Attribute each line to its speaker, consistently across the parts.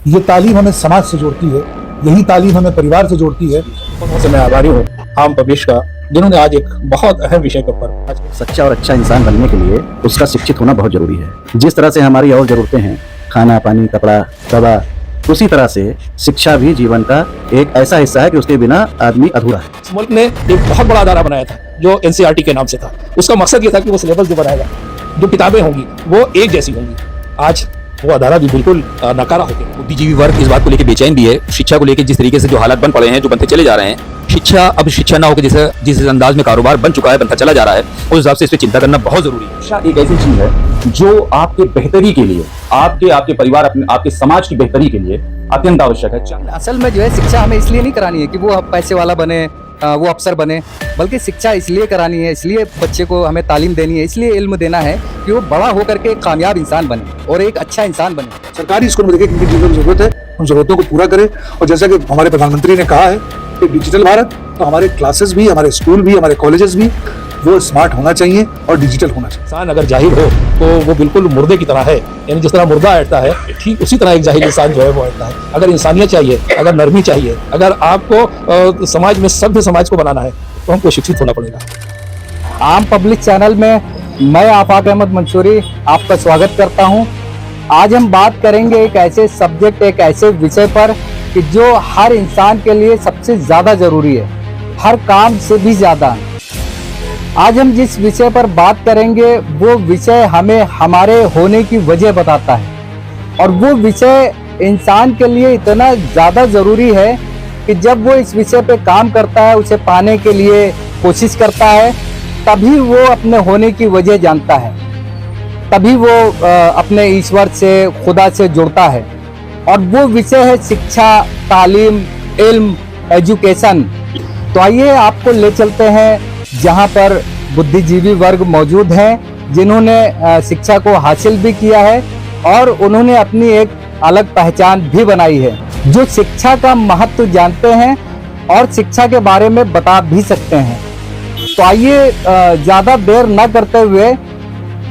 Speaker 1: ये तालीम हमें समाज से जोड़ती है, यही तालीम हमें परिवार से जोड़ती है।
Speaker 2: से मैं आभारी हूँ आम पब्लिश का, जिन्होंने आज एक बहुत अहम विषय के ऊपर
Speaker 3: सच्चा और अच्छा इंसान बनने के लिए उसका शिक्षित होना बहुत जरूरी है। जिस तरह से हमारी और जरूरतें हैं, खाना, पानी, कपड़ा, दवा, उसी तरह से शिक्षा भी जीवन का एक ऐसा हिस्सा है कि उसके बिना आदमी अधूरा है।
Speaker 2: इस मुल्क ने एक बहुत बड़ा अदारा बनाया था जो एनसीईआरटी के नाम से था। उसका मकसद ये था कि वो सिलेबस जो बनाएगा, जो किताबें होंगी वो एक जैसी होंगी। आज वो अदारा भी बिल्कुल नकारा हो गया।
Speaker 4: बुद्धिजीवी वर्ग इस बात को लेकर बेचैन भी है। शिक्षा को लेकर जिस तरीके से जो हालात बन पड़े हैं, जो बनते चले जा रहे हैं, शिक्षा अब शिक्षा ना होकर जिस अंदाज में कारोबार बन चुका है, बनता चला जा रहा है, उस हिसाब से इस पर चिंता करना बहुत जरूरी है।
Speaker 5: शिक्षा एक ऐसी चीज है जो आपके बेहतरी के लिए, आपके परिवार, आपके समाज की बेहतरी के लिए अत्यंत आवश्यक है।
Speaker 6: असल में जो है शिक्षा हमें इसलिए नहीं करानी है कि वो पैसे वाला बने, वो अफसर बने, बल्कि शिक्षा इसलिए करानी है, इसलिए बच्चे को हमें तालीम देनी है, इसलिए इल्म देना है कि वो बड़ा होकर के एक कामयाब इंसान बने और एक अच्छा इंसान बने।
Speaker 1: सरकारी स्कूल में देखिए किनकी चीज़ों की जरूरत है, उन जरूरतों को पूरा करें। और जैसा कि हमारे प्रधानमंत्री ने कहा है कि डिजिटल भारत, तो हमारे क्लासेस भी, हमारे स्कूल भी, हमारे कॉलेजेस भी वो स्मार्ट होना चाहिए और डिजिटल होना चाहिए।
Speaker 2: इंसान अगर जाहिल हो तो वो बिल्कुल मुर्दे की तरह है, यानी जिस तरह मुर्दा ऐठता है ठीक उसी तरह एक जाहिल इंसान जो है वो ऐठता है। अगर इंसानियत चाहिए, अगर नरमी चाहिए, अगर आपको समाज में सभ्य समाज को बनाना है तो हमको शिक्षित होना पड़ेगा।
Speaker 6: आम पब्लिक चैनल में मैं आफाक अहमद मंसूरी आपका स्वागत करता हूं। आज हम बात करेंगे एक ऐसे सब्जेक्ट, एक ऐसे विषय पर कि जो हर इंसान के लिए सबसे ज़्यादा ज़रूरी है, हर काम से भी ज़्यादा। आज हम जिस विषय पर बात करेंगे वो विषय हमें हमारे होने की वजह बताता है, और वो विषय इंसान के लिए इतना ज़्यादा ज़रूरी है कि जब वो इस विषय पे काम करता है, उसे पाने के लिए कोशिश करता है, तभी वो अपने होने की वजह जानता है, तभी वो अपने ईश्वर से, खुदा से जुड़ता है। और वो विषय है शिक्षा, तालीम, इल्म, एजुकेशन। तो आइए आपको ले चलते हैं जहाँ पर बुद्धिजीवी वर्ग मौजूद हैं, जिन्होंने शिक्षा को हासिल भी किया है और उन्होंने अपनी एक अलग पहचान भी बनाई है, जो शिक्षा का महत्व जानते हैं और शिक्षा के बारे में बता भी सकते हैं। तो आइए ज़्यादा देर न करते हुए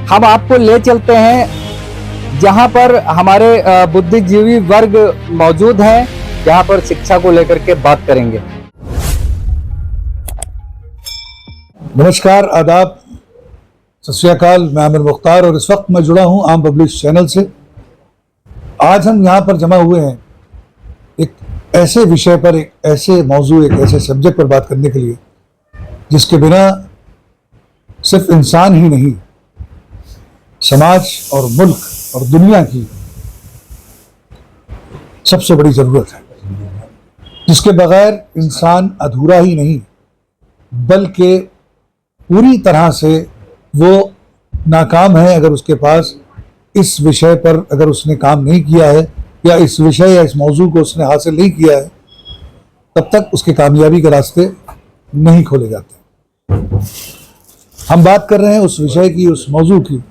Speaker 6: हम आपको ले चलते हैं जहाँ पर हमारे बुद्धिजीवी वर्ग मौजूद हैं, जहाँ पर शिक्षा को लेकर के बात करेंगे।
Speaker 1: नमस्कार, आदाब, सत श्री अकाल। मैं आमिर मुख्तार और इस वक्त मैं जुड़ा हूं आम पब्लिश चैनल से। आज हम यहाँ पर जमा हुए हैं एक ऐसे विषय पर, एक ऐसे मौजू, एक ऐसे सब्जेक्ट पर बात करने के लिए जिसके बिना सिर्फ इंसान ही नहीं, समाज और मुल्क और दुनिया की सबसे बड़ी ज़रूरत है, जिसके बगैर इंसान अधूरा ही नहीं बल्कि पूरी तरह से वो नाकाम है। अगर उसके पास इस विषय पर अगर उसने काम नहीं किया है, या इस विषय या इस मौजू को उसने हासिल नहीं किया है, तब तक उसके कामयाबी के रास्ते नहीं खोले जाते। हम बात कर रहे हैं उस विषय की, उस मौजू की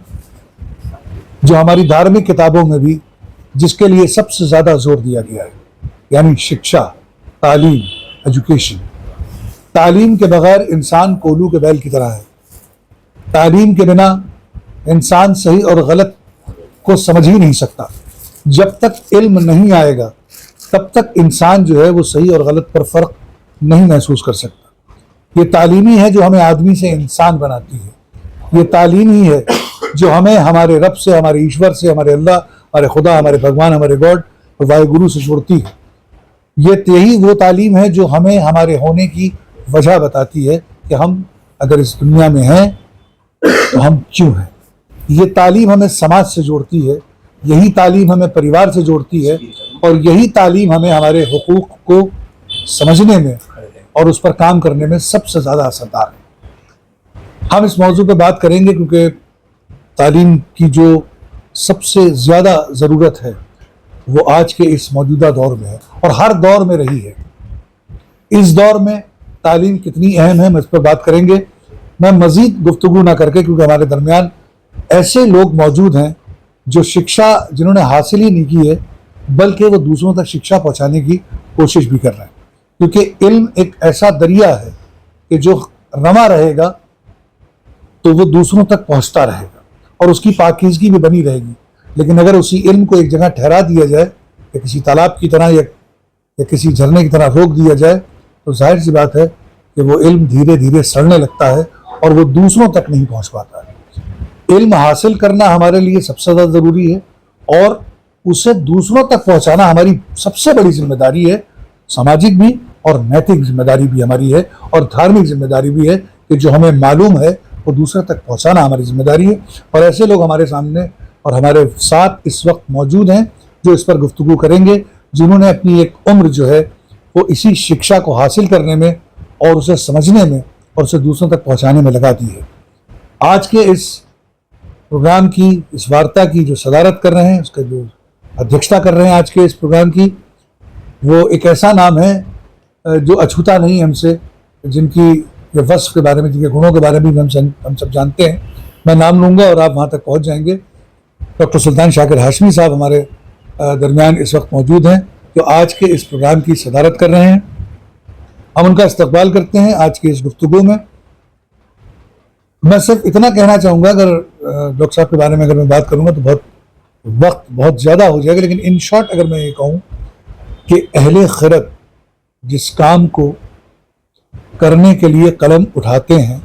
Speaker 1: जो हमारी धार्मिक किताबों में भी जिसके लिए सबसे ज़्यादा जोर दिया गया है, यानी शिक्षा, तालीम, एजुकेशन। तालीम के बगैर इंसान कोल्हू के बैल की तरह है। तालीम के बिना इंसान सही और गलत को समझ ही नहीं सकता। जब तक इल्म नहीं आएगा तब तक इंसान जो है वो सही और गलत पर फ़र्क नहीं महसूस कर सकता। ये तालीम ही है जो हमें आदमी से इंसान बनाती है। ये तालीम ही है जो हमें हमारे रब से, हमारे ईश्वर से, हमारे अल्लाह, हमारे खुदा, हमारे भगवान, हमारे गॉड और वाहिगुरु से जोड़ती है। यही वो तालीम है जो हमें हमारे होने की वजह बताती है कि हम अगर इस दुनिया में हैं तो हम क्यों हैं। ये तालीम हमें समाज से जोड़ती है, यही तालीम हमें परिवार से जोड़ती है, और यही तालीम हमें हमारे हुकूक को समझने में और उस पर काम करने में सबसे ज़्यादा असरदार है। हम इस मौजू पर बात करेंगे क्योंकि तालीम की जो सबसे ज़्यादा ज़रूरत है वो आज के इस मौजूदा दौर में है और हर दौर में रही है। इस दौर में तालीम कितनी अहम है, हम इस पर बात करेंगे। मैं मज़ीद गुफ्तगू ना करके, क्योंकि हमारे दरमियान ऐसे लोग मौजूद हैं जो शिक्षा जिन्होंने हासिल ही नहीं की है बल्कि वो दूसरों तक शिक्षा पहुंचाने की कोशिश भी कर रहे हैं, क्योंकि इल्म एक ऐसा दरिया है कि जो रमा रहेगा तो वो दूसरों तक पहुंचता रहेगा और उसकी पाकीज़गी भी बनी रहेगी। लेकिन अगर उसी इल्म को एक जगह ठहरा दिया जाए या किसी तालाब की तरह या किसी झरने की तरह रोक दिया जाए तो जाहिर सी बात है कि वो इल्म धीरे धीरे सड़ने लगता है और वो दूसरों तक नहीं पहुंच पाता है। इल्म हासिल करना हमारे लिए सबसे ज़्यादा ज़रूरी है और उसे दूसरों तक पहुंचाना हमारी सबसे बड़ी जिम्मेदारी है। सामाजिक भी और नैतिक जिम्मेदारी भी हमारी है और धार्मिक जिम्मेदारी भी है कि जो हमें मालूम है वो दूसरे तक पहुंचाना हमारी जिम्मेदारी है। और ऐसे लोग हमारे सामने और हमारे साथ इस वक्त मौजूद हैं जो इस पर गुफ्तगू करेंगे, जिन्होंने अपनी एक उम्र जो है वो इसी शिक्षा को हासिल करने में और उसे समझने में और उसे दूसरों तक पहुंचाने में लगा दी है। आज के इस प्रोग्राम की, इस वार्ता की जो सदारत कर रहे हैं, उसका जो अध्यक्षता कर रहे हैं आज के इस प्रोग्राम की, वो एक ऐसा नाम है जो अछूता नहीं हमसे, जिनकी वस्फ के बारे में, जिनके गुणों के बारे में भी हम सब जानते हैं। मैं नाम लूँगा और आप वहाँ तक पहुँच जाएंगे। डॉक्टर सुल्तान शाकिर हाशमी साहब हमारे दरमियान इस वक्त मौजूद हैं जो आज के इस प्रोग्राम की सदारत कर रहे हैं। हम उनका इस्तकबाल करते हैं आज की इस गुफ्तगू में। मैं सिर्फ इतना कहना चाहूँगा, अगर डॉक्टर साहब के बारे में अगर मैं बात करूँगा तो वक्त बहुत ज़्यादा हो जाएगा, लेकिन इन शॉर्ट अगर मैं ये कहूँ कि अहले खिरत जिस काम को करने के लिए कलम उठाते हैं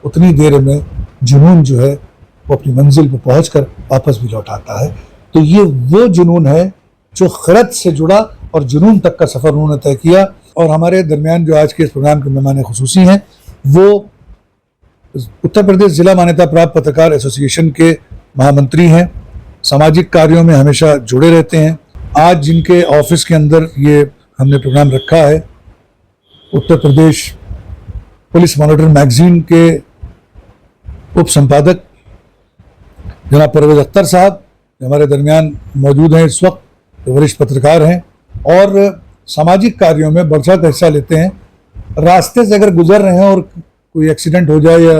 Speaker 1: उतनी देर में जुनून जो है वो अपनी मंजिल पर पहुंचकर वापस भी लौट आता है। तो ये वो जुनून है जो खिरत से जुड़ा और जुनून तक का सफ़र उन्होंने तय किया। और हमारे दरमियान जो आज के इस प्रोग्राम के मेहमान खुसूसी हैं वो उत्तर प्रदेश ज़िला मान्यता प्राप्त पत्रकार एसोसिएशन के महामंत्री हैं, सामाजिक कार्यों में हमेशा जुड़े रहते हैं। आज जिनके ऑफिस के अंदर ये हमने प्रोग्राम रखा है, Uttar Pradesh police monitor magazine के उप संपादक जनाब परवेज अख्तर साहब हमारे दरमियान मौजूद हैं इस वक्त, वरिष्ठ पत्रकार हैं और सामाजिक कार्यों में बढ़ चढ़ हिस्सा लेते हैं। रास्ते से अगर गुजर रहे हैं और कोई एक्सीडेंट हो जाए या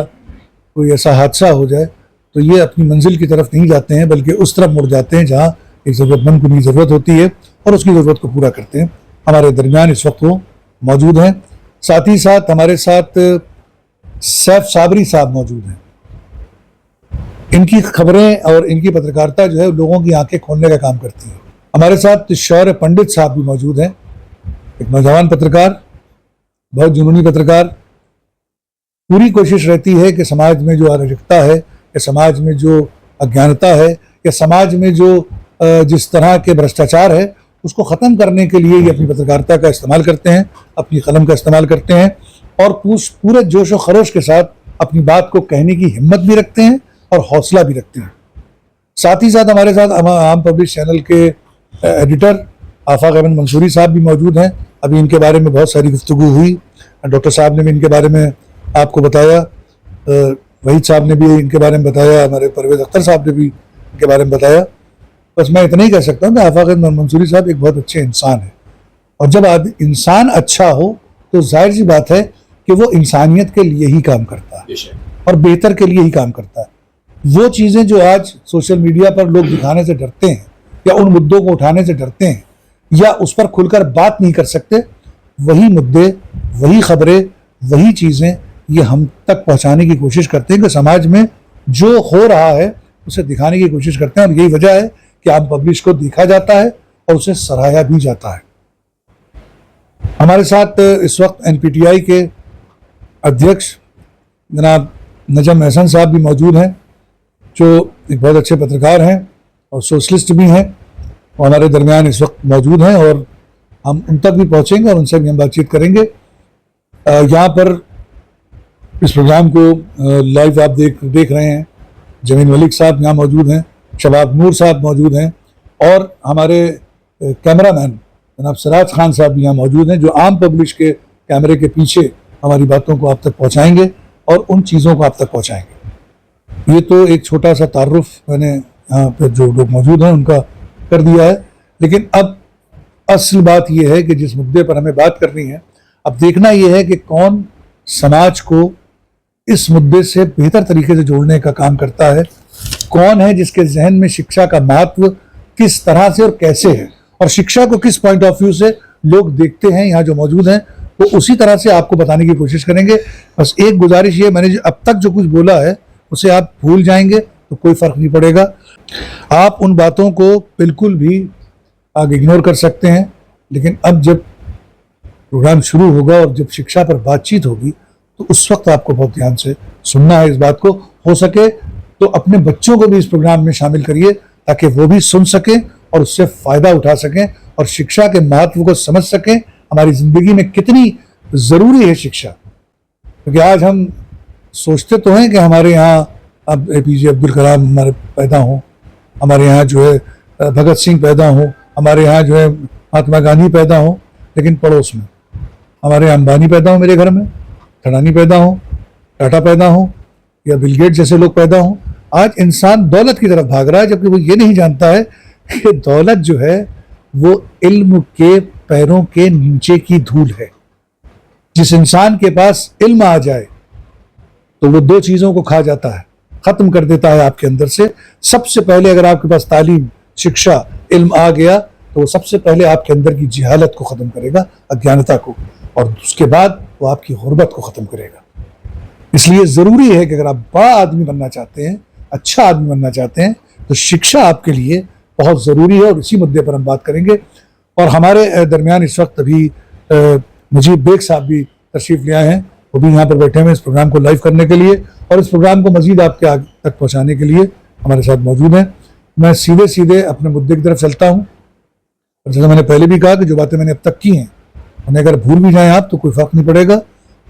Speaker 1: कोई ऐसा हादसा हो जाए तो ये अपनी मंजिल की तरफ नहीं जाते हैं, बल्कि उस तरफ मुड़ जाते हैं जहाँ एक ज़रूरतमंद को ज़रूरत होती है और उसकी ज़रूरत को पूरा करते हैं। हमारे दरमियान इस वक्त वो मौजूद हैं। साथ ही साथ हमारे साथ सैफ साबरी साहब मौजूद हैं। इनकी खबरें और इनकी पत्रकारिता जो है लोगों की आंखें खोलने का काम करती है। हमारे साथ शौर्य पंडित साहब भी मौजूद हैं, एक नौजवान पत्रकार, बहुत जुनूनी पत्रकार। पूरी कोशिश रहती है कि समाज में जो अराजकता है या समाज में जो अज्ञानता है या समाज में जो जिस तरह के भ्रष्टाचार है उसको ख़त्म करने के लिए ये अपनी पत्रकारिता का इस्तेमाल करते हैं, अपनी कलम का इस्तेमाल करते हैं और पूरे जोश व खरोश के साथ अपनी बात को कहने की हिम्मत भी रखते हैं और हौसला भी रखते हैं। साथ ही साथ हमारे साथ आम पब्लिक चैनल के एडिटर आफाक अहमद मंसूरी साहब भी मौजूद हैं। अभी इनके बारे में बहुत सारी गुफ्तगू हुई, डॉक्टर साहब ने भी इनके बारे में आपको बताया, वहीद साहब ने भी इनके बारे में बताया, हमारे परवेज अख्तर साहब ने भी इनके बारे में बताया। बस मैं इतना ही कह सकता हूँ कि आफाक अहमद मंसूरी साहब एक बहुत अच्छे इंसान हैं और जब इंसान अच्छा हो तो जाहिर सी बात है कि वो इंसानियत के लिए ही काम करता है और बेहतर के लिए ही काम करता है। वो चीज़ें जो आज सोशल मीडिया पर लोग दिखाने से डरते हैं या उन मुद्दों को उठाने से डरते हैं या उस पर खुलकर बात नहीं कर सकते, वही मुद्दे, वही खबरें, वही चीज़ें ये हम तक पहुंचाने की कोशिश करते हैं कि समाज में जो हो रहा है उसे दिखाने की कोशिश करते हैं। और यही वजह है कि आम पब्लिक को देखा जाता है और उसे सराहा भी जाता है। हमारे साथ इस वक्त NPTI के अध्यक्ष जनाब नजम एहसन साहब भी मौजूद हैं जो एक बहुत अच्छे पत्रकार हैं और सोशलिस्ट भी हैं और हमारे दरमियान इस वक्त मौजूद हैं और हम उन तक भी पहुंचेंगे और उनसे भी हम बातचीत करेंगे। यहाँ पर इस प्रोग्राम को लाइव आप देख रहे हैं। जमीन मलिक साहब यहाँ मौजूद हैं, शबाब नूर साहब मौजूद हैं और हमारे कैमरामैन जनाब सिराज खान साहब भी यहाँ मौजूद हैं जो आम पब्लिक के कैमरे के पीछे हमारी बातों को आप तक पहुँचाएंगे और उन चीज़ों को आप तक पहुँचाएंगे। ये तो एक छोटा सा तारुफ मैंने यहाँ पर जो लोग मौजूद हैं उनका कर दिया है, लेकिन अब असल बात यह है कि जिस मुद्दे पर हमें बात करनी है, अब देखना यह है कि कौन समाज को इस मुद्दे से बेहतर तरीके से जोड़ने का काम करता है, कौन है जिसके जहन में शिक्षा का महत्व किस तरह से और कैसे है और शिक्षा को किस पॉइंट ऑफ व्यू से लोग देखते हैं यहाँ जो मौजूद हैं, वो उसी तरह से आपको बताने की कोशिश करेंगे। बस एक गुजारिश ये, मैंने अब तक जो कुछ बोला है उसे आप भूल जाएंगे तो कोई फ़र्क नहीं पड़ेगा। आप उन बातों को बिल्कुल भी आगे इग्नोर कर सकते हैं, लेकिन अब जब प्रोग्राम शुरू होगा और जब शिक्षा पर बातचीत होगी तो उस वक्त आपको बहुत ध्यान से सुनना है इस बात को। हो सके तो अपने बच्चों को भी इस प्रोग्राम में शामिल करिए ताकि वो भी सुन सकें और उससे फ़ायदा उठा सकें और शिक्षा के महत्व को समझ सकें। हमारी ज़िंदगी में कितनी ज़रूरी है शिक्षा, क्योंकि आज हम सोचते तो हैं कि हमारे यहाँ अब APJ अब्दुल कलाम हमारे पैदा हों, हमारे यहाँ जो है भगत सिंह पैदा हों, हमारे यहाँ जो है महात्मा गांधी पैदा हों, लेकिन पड़ोस में हमारे यहाँ अंबानी पैदा हो, मेरे घर में अडानी पैदा हो, टाटा पैदा हो या बिल गेट जैसे लोग पैदा हों। आज इंसान दौलत की तरफ भाग रहा है, जबकि वो ये नहीं जानता है कि दौलत जो है वो इल्म के पैरों के नीचे की धूल है। जिस इंसान के पास इल्म आ जाए तो वो दो चीज़ों को खा जाता है, ख़त्म कर देता है आपके अंदर से। सबसे पहले अगर आपके पास तालीम, शिक्षा, इल्म आ गया तो वो सबसे पहले आपके अंदर की जिहालत को ख़त्म करेगा, अज्ञानता को, और उसके बाद वो आपकी गुर्बत को ख़त्म करेगा। इसलिए ज़रूरी है कि अगर आप बड़ा आदमी बनना चाहते हैं, अच्छा आदमी बनना चाहते हैं, तो शिक्षा आपके लिए बहुत ज़रूरी है। और इसी मुद्दे पर हम बात करेंगे। और हमारे दरमियान इस वक्त अभी मुजीब बेग साहब भी तशरीफ़ ले आए हैं, वो भी यहाँ पर बैठे हुए इस प्रोग्राम को लाइव करने के लिए और इस प्रोग्राम को मज़ीद आपके आगे तक पहुँचाने के लिए हमारे साथ मौजूद हैं। मैं सीधे सीधे अपने मुद्दे की तरफ चलता हूँ। और जैसा मैंने पहले भी कहा कि जो बातें मैंने अब तक की हैं उन्हें अगर भूल भी जाएं आप तो कोई फ़र्क नहीं पड़ेगा,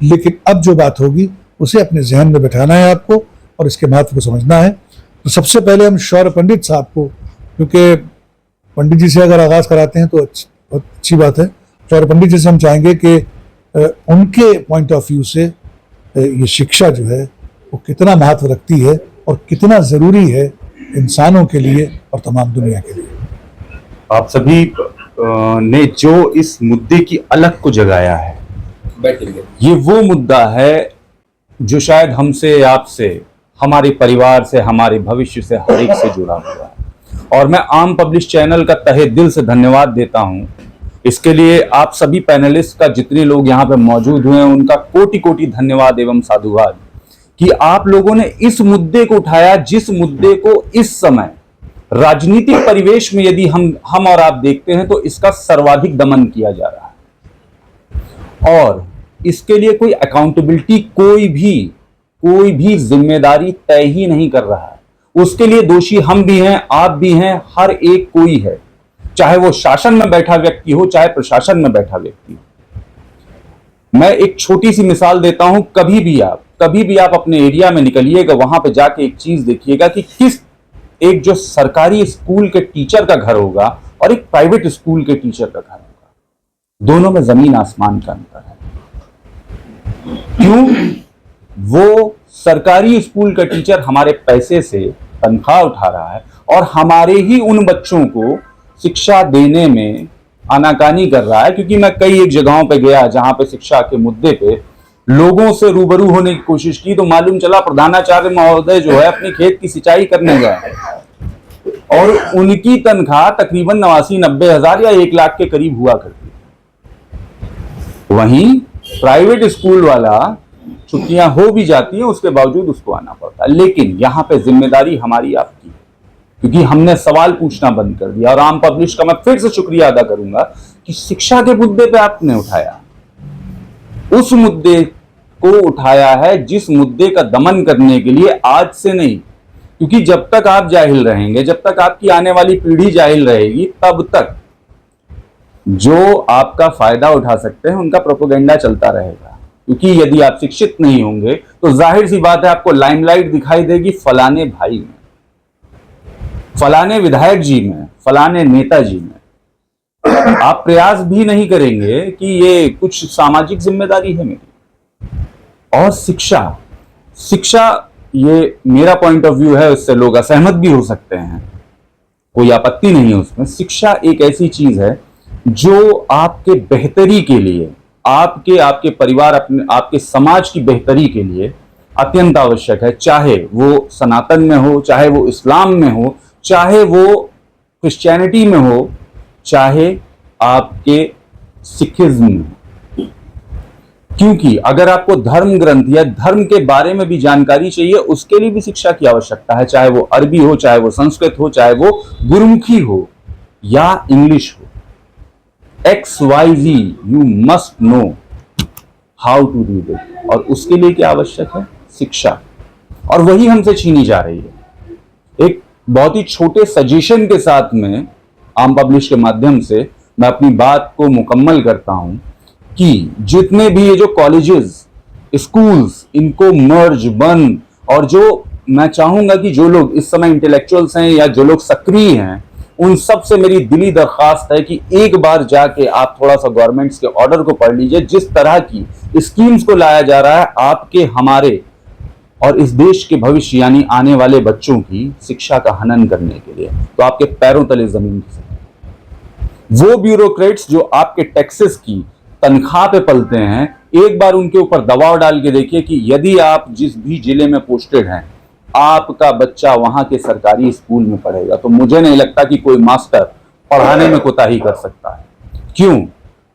Speaker 1: लेकिन अब जो बात होगी उसे अपने जहन में बैठाना है आपको और इसके महत्व को समझना है। तो सबसे पहले हम शौर्य पंडित साहब को, क्योंकि पंडित जी से अगर आगाज़ कराते हैं तो बहुत अच्छी बात है, शौर्य पंडित जी से हम चाहेंगे कि उनके पॉइंट ऑफ व्यू से ये शिक्षा जो है वो कितना महत्व रखती है और कितना ज़रूरी है इंसानों के लिए और तमाम दुनिया के लिए।
Speaker 5: आप सभी ने जो इस मुद्दे की अलग को जगाया है, ये वो मुद्दा है जो शायद हमसे, आपसे, हमारे परिवार से, हमारे भविष्य से, हर एक से जुड़ा हुआ है। और मैं आम पब्लिश चैनल का तहे दिल से धन्यवाद देता हूं इसके लिए। आप सभी पैनलिस्ट का, जितने लोग यहाँ पे मौजूद हुए हैं, उनका कोटि कोटि धन्यवाद एवं साधुवाद कि आप लोगों ने इस मुद्दे को उठाया, जिस मुद्दे को इस समय राजनीतिक परिवेश में यदि हम और आप देखते हैं तो इसका सर्वाधिक दमन किया जा रहा है और इसके लिए कोई अकाउंटेबिलिटी, कोई भी जिम्मेदारी तय ही नहीं कर रहा है। उसके लिए दोषी हम भी हैं, आप भी हैं, हर एक कोई है, चाहे वो शासन में बैठा व्यक्ति हो, चाहे प्रशासन में बैठा व्यक्ति हो। मैं एक छोटी सी मिसाल देता हूं। कभी भी आप अपने एरिया में निकलिएगा, वहां पे जाके एक चीज देखिएगा कि किस एक जो सरकारी स्कूल के टीचर का घर होगा और एक प्राइवेट स्कूल के टीचर का घर होगा, दोनों में जमीन आसमान का अंतर है। क्यों? वो सरकारी स्कूल का टीचर हमारे पैसे से तनख्वाह उठा रहा है और हमारे ही उन बच्चों को शिक्षा देने में आनाकानी कर रहा है। क्योंकि मैं कई एक जगहों पे गया जहां पे शिक्षा के मुद्दे पे लोगों से रूबरू होने की कोशिश की तो मालूम चला प्रधानाचार्य महोदय जो है अपने खेत की सिंचाई करने गए और उनकी तनख्वाह तकरीबन 89-90 हजार या 1 लाख के करीब हुआ करती है। वहीं प्राइवेट स्कूल वाला छुट्टियां हो भी जाती हैं, उसके बावजूद उसको आना पड़ता है। लेकिन यहाँ पे जिम्मेदारी हमारी आपकी, क्योंकि हमने सवाल पूछना बंद कर दिया। और आम पब्लिश का मैं फिर से शुक्रिया अदा करूंगा कि शिक्षा के मुद्दे पे आपने उठाया, उस मुद्दे को उठाया है जिस मुद्दे का दमन करने के लिए आज से नहीं, क्योंकि जब तक आप जाहिल रहेंगे, जब तक आपकी आने वाली पीढ़ी जाहिल रहेगी, तब तक जो आपका फायदा उठा सकते हैं उनका प्रोपेगेंडा चलता रहेगा। क्योंकि यदि आप शिक्षित नहीं होंगे तो जाहिर सी बात है आपको लाइमलाइट दिखाई देगी फलाने भाई में, फलाने विधायक जी में, फलाने नेता जी में। आप प्रयास भी नहीं करेंगे कि ये कुछ सामाजिक जिम्मेदारी है मेरी। और शिक्षा ये मेरा पॉइंट ऑफ व्यू है, उससे लोग असहमत भी हो सकते हैं, कोई आपत्ति नहीं है उसमें। शिक्षा एक ऐसी चीज है जो आपके बेहतरी के लिए, आपके परिवार, आपके समाज की बेहतरी के लिए अत्यंत आवश्यक है। चाहे वो सनातन में हो, चाहे वो इस्लाम में हो, चाहे वो क्रिश्चियनिटी में हो, चाहे आपके सिखिज्म में। क्योंकि अगर आपको धर्म ग्रंथ या धर्म के बारे में भी जानकारी चाहिए, उसके लिए भी शिक्षा की आवश्यकता है। चाहे वो अरबी हो, चाहे वो संस्कृत हो, चाहे वो गुरुमुखी हो, या इंग्लिश हो, XYZ you must know how to read it. और उसके लिए क्या आवश्यक है? शिक्षा। और वही हमसे छीनी जा रही है। एक बहुत ही छोटे सजेशन के साथ में आम पब्लिश के माध्यम से मैं अपनी बात को मुकम्मल करता हूं कि जितने भी ये जो कॉलेजेस, स्कूल्स, इनको मर्ज, बंद, और जो मैं चाहूंगा कि जो लोग इस समय इंटेलेक्चुअल्स हैं या जो लोग सक्रिय हैं, उन सब से मेरी दिली दरखास्त है कि एक बार जाके आप थोड़ा सा गवर्नमेंट्स के ऑर्डर को पढ़ लीजिए। जिस तरह की स्कीम्स को लाया जा रहा है आपके, हमारे और इस देश के भविष्य यानी आने वाले बच्चों की शिक्षा का हनन करने के लिए, तो आपके पैरों तले जमीन खिसक। वो ब्यूरोक्रेट्स जो आपके टैक्सेस की तनख्वाह पे पलते हैं, एक बार उनके ऊपर दबाव डाल के देखिए कि यदि आप जिस भी जिले में पोस्टेड हैं, आपका बच्चा वहां के सरकारी स्कूल में पढ़ेगा, तो मुझे नहीं लगता कि कोई मास्टर पढ़ाने में कोताही कर सकता है। क्यों?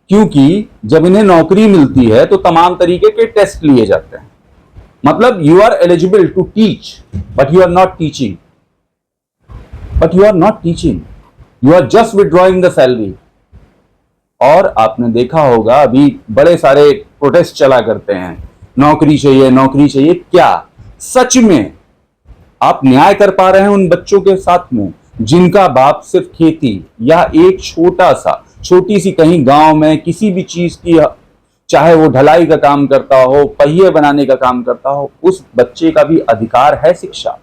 Speaker 5: क्योंकि जब इन्हें नौकरी मिलती है तो तमाम तरीके के टेस्ट लिए जाते हैं। मतलब you are eligible to teach but you are not teaching, you are just withdrawing the salary. और आपने देखा होगा अभी बड़े सारे प्रोटेस्ट चला करते हैं, नौकरी चाहिए, नौकरी चाहिए। क्या सच में आप न्याय कर पा रहे हैं उन बच्चों के साथ में जिनका बाप सिर्फ खेती या एक छोटी सी कहीं गांव में किसी भी चीज की, चाहे वो ढलाई का काम करता हो, पहिए बनाने का काम करता हो, उस बच्चे का भी अधिकार है शिक्षा।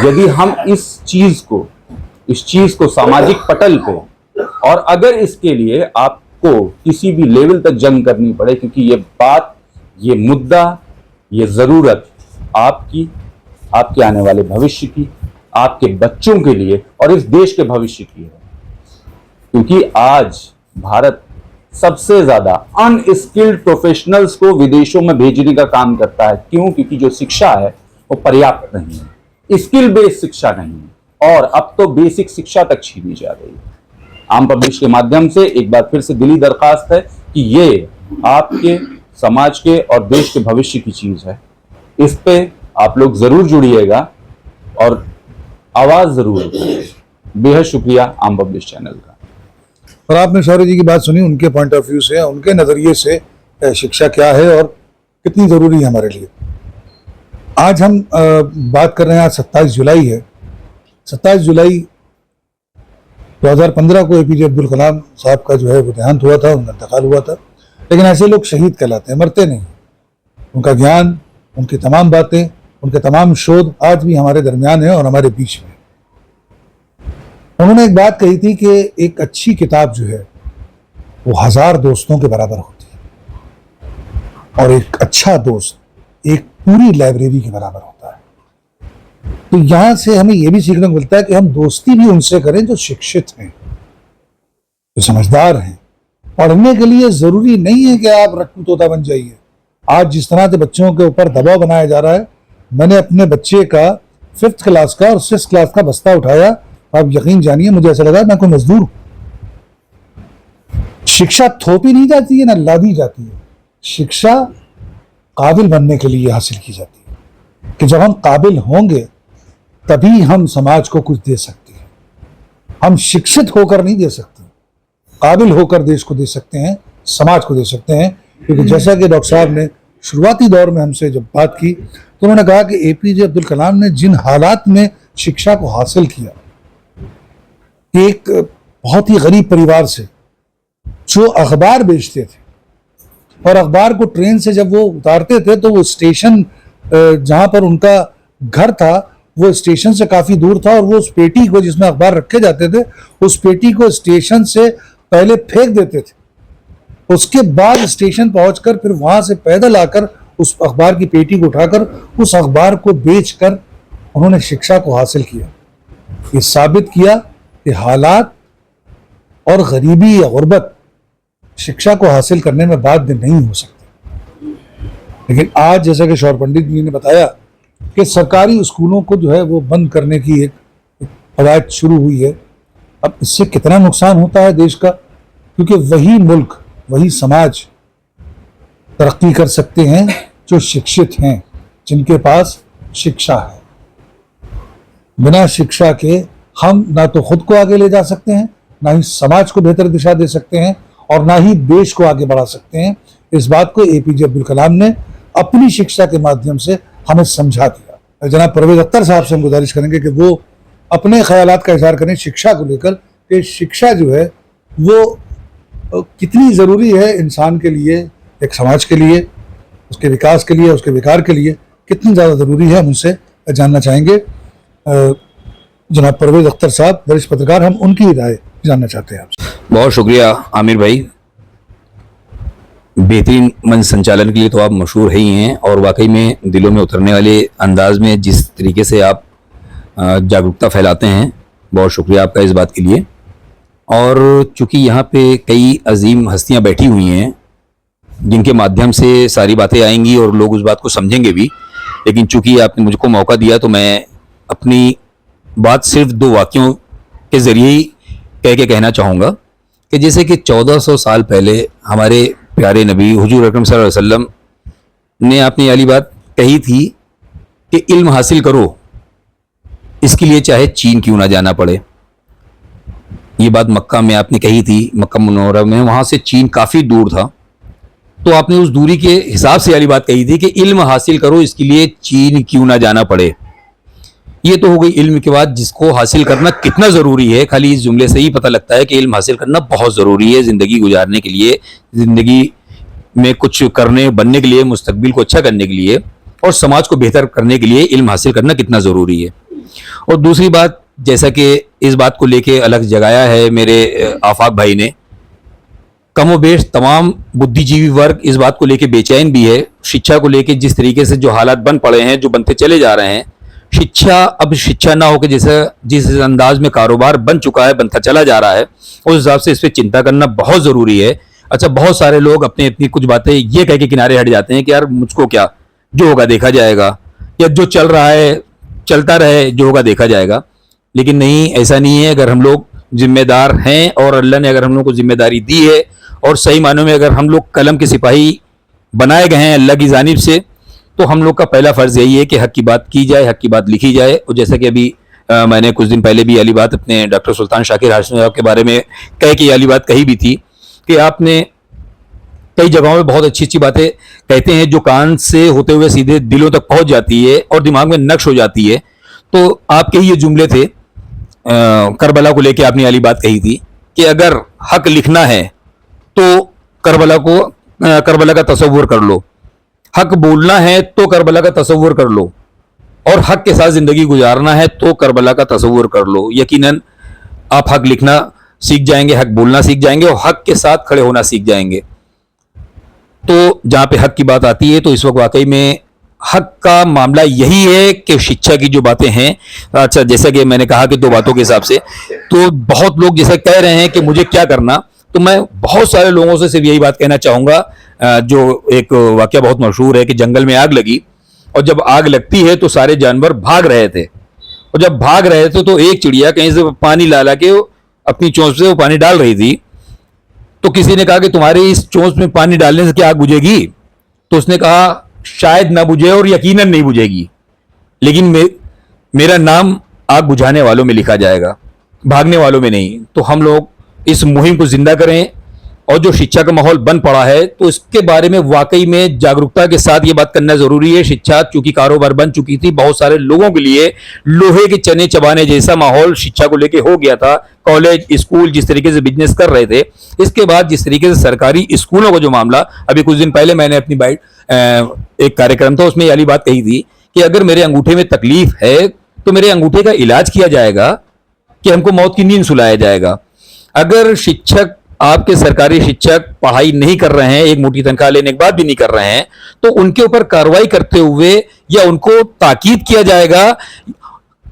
Speaker 5: यदि हम इस चीज को सामाजिक पटल पे, और अगर इसके लिए आपको किसी भी लेवल तक जंग करनी पड़े, क्योंकि ये बात, ये मुद्दा, ये जरूरत आपकी, आपके आने वाले भविष्य की, आपके बच्चों के लिए और इस देश के भविष्य की है। क्योंकि आज भारत सबसे ज्यादा अनस्किल्ड प्रोफेशनल्स को विदेशों में भेजने का काम करता है। क्यों? क्योंकि जो शिक्षा है वो पर्याप्त नहीं है, स्किल बेस्ड शिक्षा नहीं है, और अब तो बेसिक शिक्षा तक छीनी जा रही है। आम पब्लिश के माध्यम से एक बार फिर से दिली दरखास्त है कि ये आपके समाज के और देश के भविष्य की चीज है। इस पे आप लोग जरूर जुड़िएगा और आवाज जरूर उठाइए। बेहद शुक्रिया आम पब्लिश चैनल का।
Speaker 1: और आपने शौर्य जी की बात सुनी, उनके पॉइंट ऑफ व्यू से, उनके नज़रिए से शिक्षा क्या है और कितनी ज़रूरी है हमारे लिए। आज हम बात कर रहे हैं, आज 27 जुलाई है। 27 जुलाई 2015 को APJ अब्दुल कलाम साहब का जो है वो देहांत हुआ था, उनका इंतकाल हुआ था। लेकिन ऐसे लोग शहीद कहलाते हैं, मरते नहीं। उनका ज्ञान, उनकी तमाम बातें, उनके तमाम शोध आज भी हमारे दरमियान है और हमारे बीच में। उन्होंने एक बात कही थी कि एक अच्छी किताब जो है वो 1000 दोस्तों के बराबर होती है, और एक अच्छा दोस्त एक पूरी लाइब्रेरी के बराबर होता है। तो यहां से हमें यह भी सीखने को मिलता है कि हम दोस्ती भी उनसे करें जो शिक्षित हैं, जो समझदार हैं। पढ़ने के लिए जरूरी नहीं है कि आप रट्टू तोता बन जाइए। आज जिस तरह से बच्चों के ऊपर दबाव बनाया जा रहा है, मैंने अपने बच्चे का 5th क्लास का और 6th क्लास का बस्ता उठाया, आप यकीन जानिए मुझे ऐसा लगा मैं कोई मजदूर हूं। शिक्षा थोपी नहीं जाती है ना लादी जाती है, शिक्षा काबिल बनने के लिए हासिल की जाती है कि जब हम काबिल होंगे तभी हम समाज को कुछ दे सकते हैं। हम शिक्षित होकर नहीं दे सकते, काबिल होकर देश को दे सकते हैं, समाज को दे सकते हैं। क्योंकि जैसा कि डॉक्टर साहब ने शुरुआती दौर में हमसे जब बात की तो उन्होंने कहा कि APJ अब्दुल कलाम ने जिन हालात में शिक्षा को हासिल किया, एक बहुत ही गरीब परिवार से जो अखबार बेचते थे, और अखबार को ट्रेन से जब वो उतारते थे तो वो स्टेशन जहां पर उनका घर था वो स्टेशन से काफी दूर था, और वो उस पेटी को जिसमें अखबार रखे जाते थे, उस पेटी को स्टेशन से पहले फेंक देते थे। उसके बाद स्टेशन पहुंचकर फिर वहां से पैदल आकर उस अखबार की पेटी को उठाकर उस अखबार को बेचकर उन्होंने शिक्षा को हासिल किया। ये साबित किया कि हालात और गरीबी या गुर्बत शिक्षा को हासिल करने में बाध्य नहीं हो सकते। लेकिन आज जैसा कि शौर्य पंडित जी ने बताया कि सरकारी स्कूलों को जो है वो बंद करने की एक कवायद शुरू हुई है। अब इससे कितना नुकसान होता है देश का, क्योंकि वही मुल्क, वही समाज तरक्की कर सकते हैं जो शिक्षित हैं, जिनके पास शिक्षा है। बिना शिक्षा के हम ना तो खुद को आगे ले जा सकते हैं, ना ही समाज को बेहतर दिशा दे सकते हैं, और ना ही देश को आगे बढ़ा सकते हैं। इस बात को एपीजे अब्दुल कलाम ने अपनी शिक्षा के माध्यम से हमें समझा दिया। जनाब परवेज अख्तर साहब से हम गुजारिश करेंगे कि वो अपने ख्यालात का इजहार करें शिक्षा को लेकर, कि शिक्षा जो है वो कितनी ज़रूरी है इंसान के लिए, एक समाज के लिए, उसके विकास के लिए, उसके विकार के लिए कितनी ज़्यादा ज़रूरी है, हम उनसे जानना चाहेंगे। जनाब परवेज अख्तर साहब वरिष्ठ पत्रकार, हम उनकी राय जानना चाहते हैं आपसे।
Speaker 4: बहुत शुक्रिया आमिर भाई, बेहतरीन मंच संचालन के लिए तो आप मशहूर है ही हैं, और वाकई में दिलों में उतरने वाले अंदाज में जिस तरीके से आप जागरूकता फैलाते हैं, बहुत शुक्रिया आपका इस बात के लिए। और चूंकि यहाँ पे कई अजीम हस्तियाँ बैठी हुई हैं जिनके माध्यम से सारी बातें आएंगी और लोग उस बात को समझेंगे भी, लेकिन चूंकि आपने मुझको मौका दिया तो मैं अपनी बात सिर्फ 2 वाक्यों के ज़रिए ही कह के कहना चाहूँगा कि जैसे कि 1400 साल पहले हमारे प्यारे नबी हुजूर अकरम सल्लल्लाहु अलैहि वसल्लम ने अपनी वाली बात कही थी कि इल्म हासिल करो, इसके लिए चाहे चीन क्यों ना जाना पड़े। ये बात मक्का में आपने कही थी, मक्का मुनव्वरा में, वहाँ से चीन काफ़ी दूर था, तो आपने उस दूरी के हिसाब से वाली बात कही थी कि इल्म हासिल करो, इसके लिए चीन क्यों ना जाना पड़े। ये तो हो गई इल्म की बात, जिसको हासिल करना कितना ज़रूरी है। खाली इस जुमले से ही पता लगता है कि इल्म हासिल करना बहुत ज़रूरी है ज़िंदगी गुजारने के लिए, ज़िंदगी में कुछ करने बनने के लिए, मुस्तकबिल को अच्छा करने के लिए और समाज को बेहतर करने के लिए इल्म हासिल करना कितना ज़रूरी है। और दूसरी बात, जैसा कि इस बात को लेके अलग जगाया है मेरे आफाक भाई ने, कमोबेश तमाम बुद्धिजीवी वर्ग इस बात को लेके बेचैन भी है। शिक्षा को लेके जिस तरीके से जो हालात बन पड़े हैं, जो बनते चले जा रहे हैं, शिक्षा अब शिक्षा ना हो के जिस अंदाज में कारोबार बन चुका है, बनता चला जा रहा है, उस हिसाब से इस पर चिंता करना बहुत ज़रूरी है। अच्छा, बहुत सारे लोग अपनी अपनी कुछ बातें ये कह के किनारे हट जाते हैं कि यार मुझको क्या, जो होगा देखा जाएगा, या जो चल रहा है चलता रहे, जो होगा देखा जाएगा। लेकिन नहीं, ऐसा नहीं है। अगर हम लोग जिम्मेदार हैं और अल्लाह ने अगर हम लोग को जिम्मेदारी दी है और सही मानों में अगर हम लोग कलम के सिपाही बनाए गए हैं अल्लाह की जानिब से, तो हम लोग का पहला फ़र्ज़ यही है कि हक़ की बात की जाए, हक़ की बात लिखी जाए। और जैसा कि अभी मैंने कुछ दिन पहले भी वाली बात अपने डॉक्टर सुल्तान शाकिर हाशमी साहब के बारे में कह के वाली बात कही भी थी कि आपने कई जगहों में बहुत अच्छी अच्छी बातें कहते हैं जो कान से होते हुए सीधे दिलों तक पहुंच जाती है और दिमाग में नक्श हो जाती है। तो आपके ये जुमले थे, करबला को लेके आपने वाली बात कही थी कि अगर हक लिखना है तो करबला का तसव्वुर कर लो, हक बोलना है तो करबला का तसव्वुर कर लो, और हक के साथ जिंदगी गुजारना है तो करबला का तसव्वुर कर लो। यकीनन आप हक लिखना सीख जाएंगे, हक बोलना सीख जाएंगे और हक के साथ खड़े होना सीख जाएंगे। तो जहां पे हक की बात आती है तो इस वक्त वाकई में हक का मामला यही है कि शिक्षा की जो बातें हैं, अच्छा जैसा कि मैंने कहा कि 2 बातों के हिसाब से, तो बहुत लोग जैसे कह रहे हैं कि मुझे क्या करना, तो मैं बहुत सारे लोगों से सिर्फ यही बात कहना चाहूँगा। जो एक वाकया बहुत मशहूर है कि जंगल में आग लगी और जब आग लगती है तो सारे जानवर भाग रहे थे, और जब भाग रहे थे तो एक चिड़िया कहीं से पानी ला के अपनी चोंच से वो पानी डाल रही थी। तो किसी ने कहा कि तुम्हारे इस चोंच में पानी डालने से क्या आग बुझेगी? तो उसने कहा शायद ना बुझे और यकीनन नहीं बुझेगी, लेकिन मेरा नाम आग बुझाने वालों में लिखा जाएगा, भागने वालों में नहीं। तो हम लोग इस मुहिम को जिंदा करें, और जो शिक्षा का माहौल बन पड़ा है तो इसके बारे में वाकई में जागरूकता के साथ ये बात करना जरूरी है। शिक्षा चूंकि कारोबार बन चुकी थी, बहुत सारे लोगों के लिए लोहे के चने चबाने जैसा माहौल शिक्षा को लेके हो गया था। कॉलेज स्कूल जिस तरीके से बिजनेस कर रहे थे, इसके बाद जिस तरीके से सरकारी स्कूलों का जो मामला, अभी कुछ दिन पहले मैंने अपनी एक कार्यक्रम था उसमें ये वाली बात कही थी कि अगर मेरे अंगूठे में तकलीफ है तो मेरे अंगूठे का इलाज किया जाएगा कि हमको मौत की नींद सुलाया जाएगा। अगर शिक्षक, आपके सरकारी शिक्षक पढ़ाई नहीं कर रहे हैं, एक मोटी तनख्वाह लेने के बाद भी नहीं कर रहे हैं, तो उनके ऊपर कार्रवाई करते हुए या उनको ताकीद किया जाएगा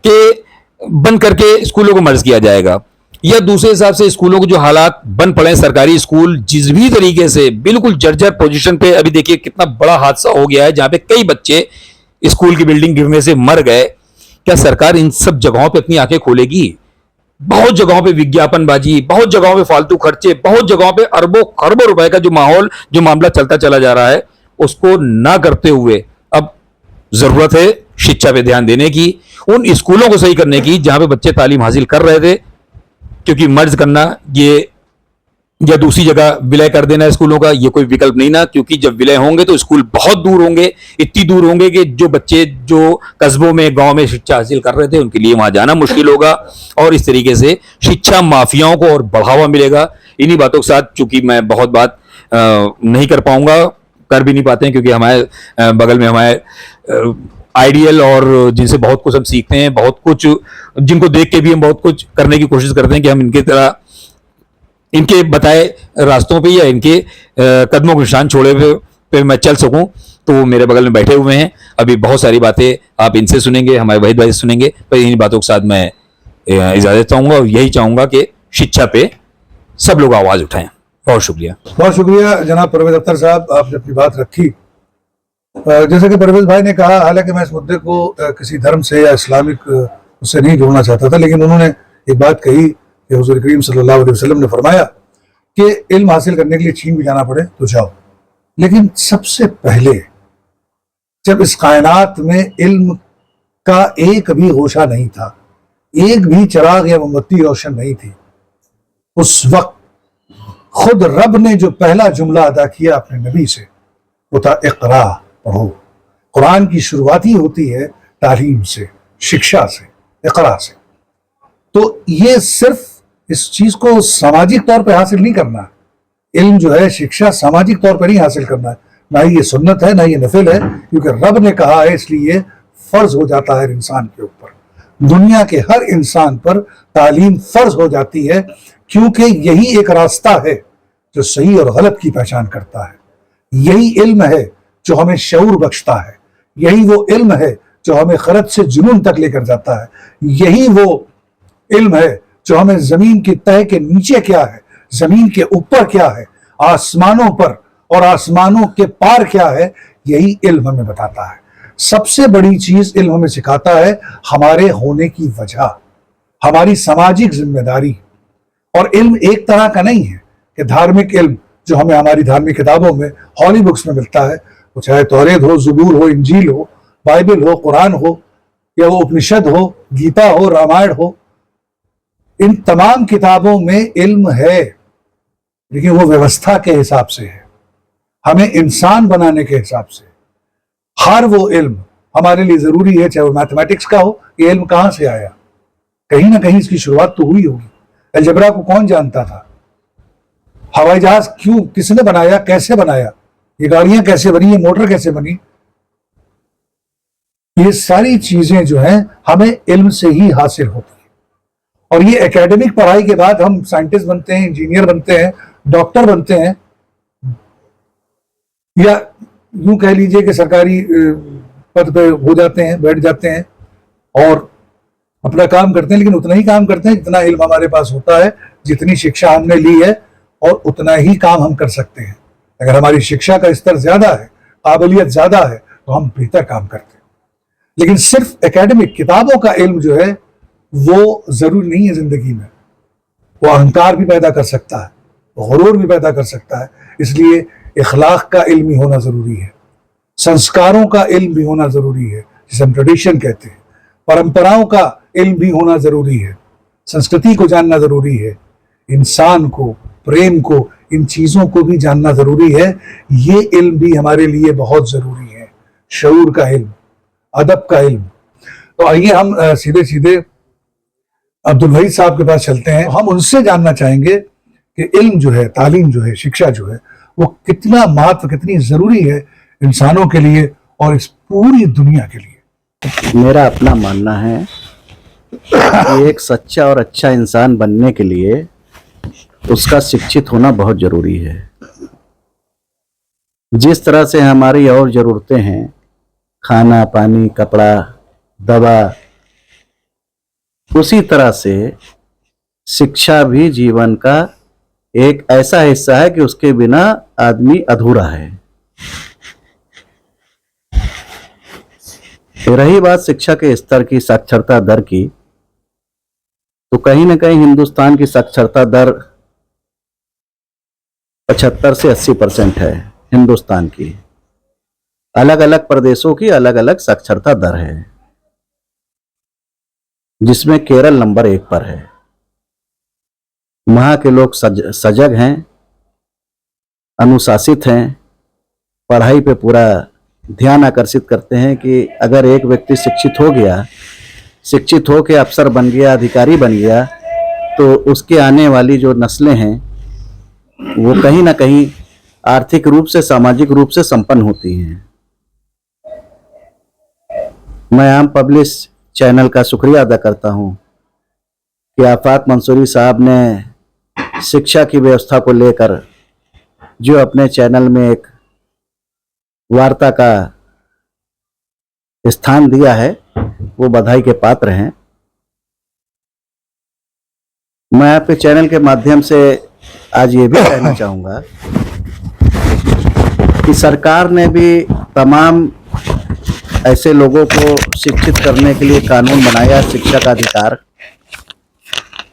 Speaker 4: कि बंद करके स्कूलों को मर्ज किया जाएगा। या दूसरे हिसाब से स्कूलों को जो हालात बन पड़े हैं, सरकारी स्कूल जिस भी तरीके से बिल्कुल जर्जर पोजीशन पे, अभी देखिए कितना बड़ा हादसा हो गया है जहां पे कई बच्चे स्कूल की बिल्डिंग गिरने से मर गए। क्या सरकार इन सब जगहों पे अपनी आंखें खोलेगी? बहुत जगहों पे विज्ञापनबाजी, बहुत जगहों पे फालतू खर्चे, बहुत जगहों पे अरबों खरबों रुपए का जो मामला चलता चला जा रहा है, उसको ना करते हुए अब जरूरत है शिक्षा पे ध्यान देने की। उन स्कूलों को सही करने की जहां पे बच्चे तालीम हासिल कर रहे थे, क्योंकि मर्ज करना ये या दूसरी जगह विलय कर देना स्कूलों का ये कोई विकल्प नहीं ना, क्योंकि जब विलय होंगे तो स्कूल बहुत दूर होंगे, इतनी दूर होंगे कि जो बच्चे जो कस्बों में गांव में शिक्षा हासिल कर रहे थे उनके लिए वहां जाना मुश्किल होगा, और इस तरीके से शिक्षा माफियाओं को और बढ़ावा मिलेगा। इन्हीं बातों के साथ चूंकि मैं बहुत बात नहीं कर पाऊंगा, कर भी नहीं पाते हैं, क्योंकि हमारे बगल में हमारे आइडियल और जिनसे बहुत कुछ हम सीखते हैं, बहुत कुछ जिनको देख के भी हम बहुत कुछ करने की कोशिश करते हैं कि हम इनके तरह इनके बताए रास्तों पे या इनके कदमों के निशान छोड़े पे मैं चल सकूं, तो वो मेरे बगल में बैठे हुए हैं। अभी बहुत सारी बातें आप इनसे सुनेंगे, हमारे वहीद भाई से सुनेंगे, पर इन्हीं बातों के साथ मैं इजाजत चाहूंगा और यही चाहूंगा कि शिक्षा पे सब लोग आवाज उठाएं। बहुत शुक्रिया
Speaker 1: जनाब परवेज अख्तर साहब, आपने अपनी बात रखी। जैसे कि परवेज भाई ने कहा, हालांकि मैं इस मुद्दे को किसी धर्म से या इस्लामिक उससे नहीं जोड़ना चाहता था, लेकिन उन्होंने एक बात कही कि हुजूर करीम सल्लल्लाहु अलैहि वसल्लम ने फरमाया कि इल्म हासिल करने के लिए चीन भी जाना पड़े तो जाओ, लेकिन सबसे पहले जब इस कायनात में इल्म का एक भी गोशा नहीं था, एक भी चिराग या मोमबत्ती रोशन नहीं थी, उस वक्त खुद रब ने जो पहला जुमला अदा किया अपने नबी से वो था इक़रा, पढ़ो। कुरान की शुरुआत ही होती है तालीम से, शिक्षा से, इक़रा से। तो ये सिर्फ इस चीज को सामाजिक तौर पर हासिल नहीं करना, इल्म जो है शिक्षा सामाजिक तौर पर नहीं हासिल करना है, ना ये सुन्नत है ना ये नफिल है, क्योंकि रब ने कहा है, इसलिए फर्ज हो जाता है इंसान के ऊपर, दुनिया के हर इंसान पर तालीम फर्ज हो जाती है, क्योंकि यही एक रास्ता है जो सही और गलत की पहचान करता है। यही इल्म है जो हमें शऊर बख्शता है, यही वो इल्म है जो हमें खरद से जुनून तक लेकर जाता है, यही वो इल्म है जो हमें जमीन की तह के नीचे क्या है, जमीन के ऊपर क्या है, आसमानों पर और आसमानों के पार क्या है, यही इल्म हमें बताता है। सबसे बड़ी चीज इल्म हमें सिखाता है हमारे होने की वजह, हमारी सामाजिक जिम्मेदारी। और इल्म एक तरह का नहीं है कि धार्मिक इल्म जो हमें हमारी धार्मिक किताबों में, हॉली बुक्स में मिलता है, वो चाहे तौरेत हो, ज़बूर हो, इंजील हो, बाइबल हो, कुरान हो, या वो उपनिषद हो, गीता हो, रामायण हो, इन तमाम किताबों में इल्म है, लेकिन वो व्यवस्था के हिसाब से है, हमें इंसान बनाने के हिसाब से। हर वो इल्म हमारे लिए जरूरी है, चाहे वो मैथमेटिक्स का हो, ये इल्म कहां से आया, कहीं ना कहीं इसकी शुरुआत तो हुई होगी। अलजबरा को कौन जानता था, हवाई जहाज क्यों, किसने बनाया, कैसे बनाया, ये गाड़ियां कैसे बनी, ये मोटर कैसे बनी, ये सारी चीजें जो हैं हमें इल्म से ही हासिल होती है। और ये एकेडमिक पढ़ाई के बाद हम साइंटिस्ट बनते हैं, इंजीनियर बनते हैं, डॉक्टर बनते हैं, या यूं कह लीजिए कि सरकारी पद पे हो जाते हैं, बैठ जाते हैं और अपना काम करते हैं, लेकिन उतना ही काम करते हैं जितना इल्म हमारे पास होता है, जितनी शिक्षा हमने ली है, और उतना ही काम हम कर सकते हैं। अगर हमारी शिक्षा का स्तर ज्यादा है, काबिलियत ज्यादा है, तो हम बेहतर काम करते हैं। लेकिन सिर्फ एकेडमिक किताबों का इल्म जो है वो जरूरी नहीं है जिंदगी में, वो अहंकार भी पैदा कर सकता है, गुरूर भी पैदा कर सकता है। इसलिए इखलाक का इल्म भी होना जरूरी है, संस्कारों का इल्म भी होना जरूरी है, जिसे हम ट्रेडिशन कहते हैं, परंपराओं का इल्म भी होना जरूरी है, संस्कृति को जानना जरूरी है, इंसान को, प्रेम को, इन चीजों को भी जानना जरूरी है। ये इल्म भी हमारे लिए बहुत जरूरी है, शऊर का इल्म, अदब का इल्म। तो आइए हम सीधे सीधे अब्दुल वहीद साहब के पास चलते हैं। हम उनसे जानना चाहेंगे कि इल्म जो है, तालीम जो है, शिक्षा जो है, वो कितना महत्व, कितनी जरूरी है इंसानों के लिए और इस पूरी दुनिया के लिए।
Speaker 3: मेरा अपना मानना है कि एक सच्चा और अच्छा इंसान बनने के लिए उसका शिक्षित होना बहुत जरूरी है। जिस तरह से हमारी और जरूरतें हैं, खाना, पानी, कपड़ा, दवा, उसी तरह से शिक्षा भी जीवन का एक ऐसा हिस्सा है कि उसके बिना आदमी अधूरा है। रही बात शिक्षा के स्तर की, साक्षरता दर की, तो कहीं ना कहीं हिंदुस्तान की साक्षरता दर 75 से 80% है हिंदुस्तान की। अलग अलग प्रदेशों की अलग अलग साक्षरता दर है। जिसमें केरल नंबर 1 पर है। वहाँ के लोग सजग हैं, अनुशासित हैं, पढ़ाई पे पूरा ध्यान आकर्षित करते हैं कि अगर एक व्यक्ति शिक्षित हो गया, शिक्षित हो के अफसर बन गया, अधिकारी बन गया, तो उसके आने वाली जो नस्लें हैं वो कहीं ना कहीं आर्थिक रूप से, सामाजिक रूप से संपन्न होती हैं। मैं आम पब्लिक चैनल का शुक्रिया अदा करता हूं कि आफाक मंसूरी साहब ने शिक्षा की व्यवस्था को लेकर जो अपने चैनल में एक वार्ता का स्थान दिया है, वो बधाई के पात्र हैं। मैं आपके चैनल के माध्यम से आज ये भी कहना चाहूँगा कि सरकार ने भी तमाम ऐसे लोगों को शिक्षित करने के लिए कानून बनाया, शिक्षा का अधिकार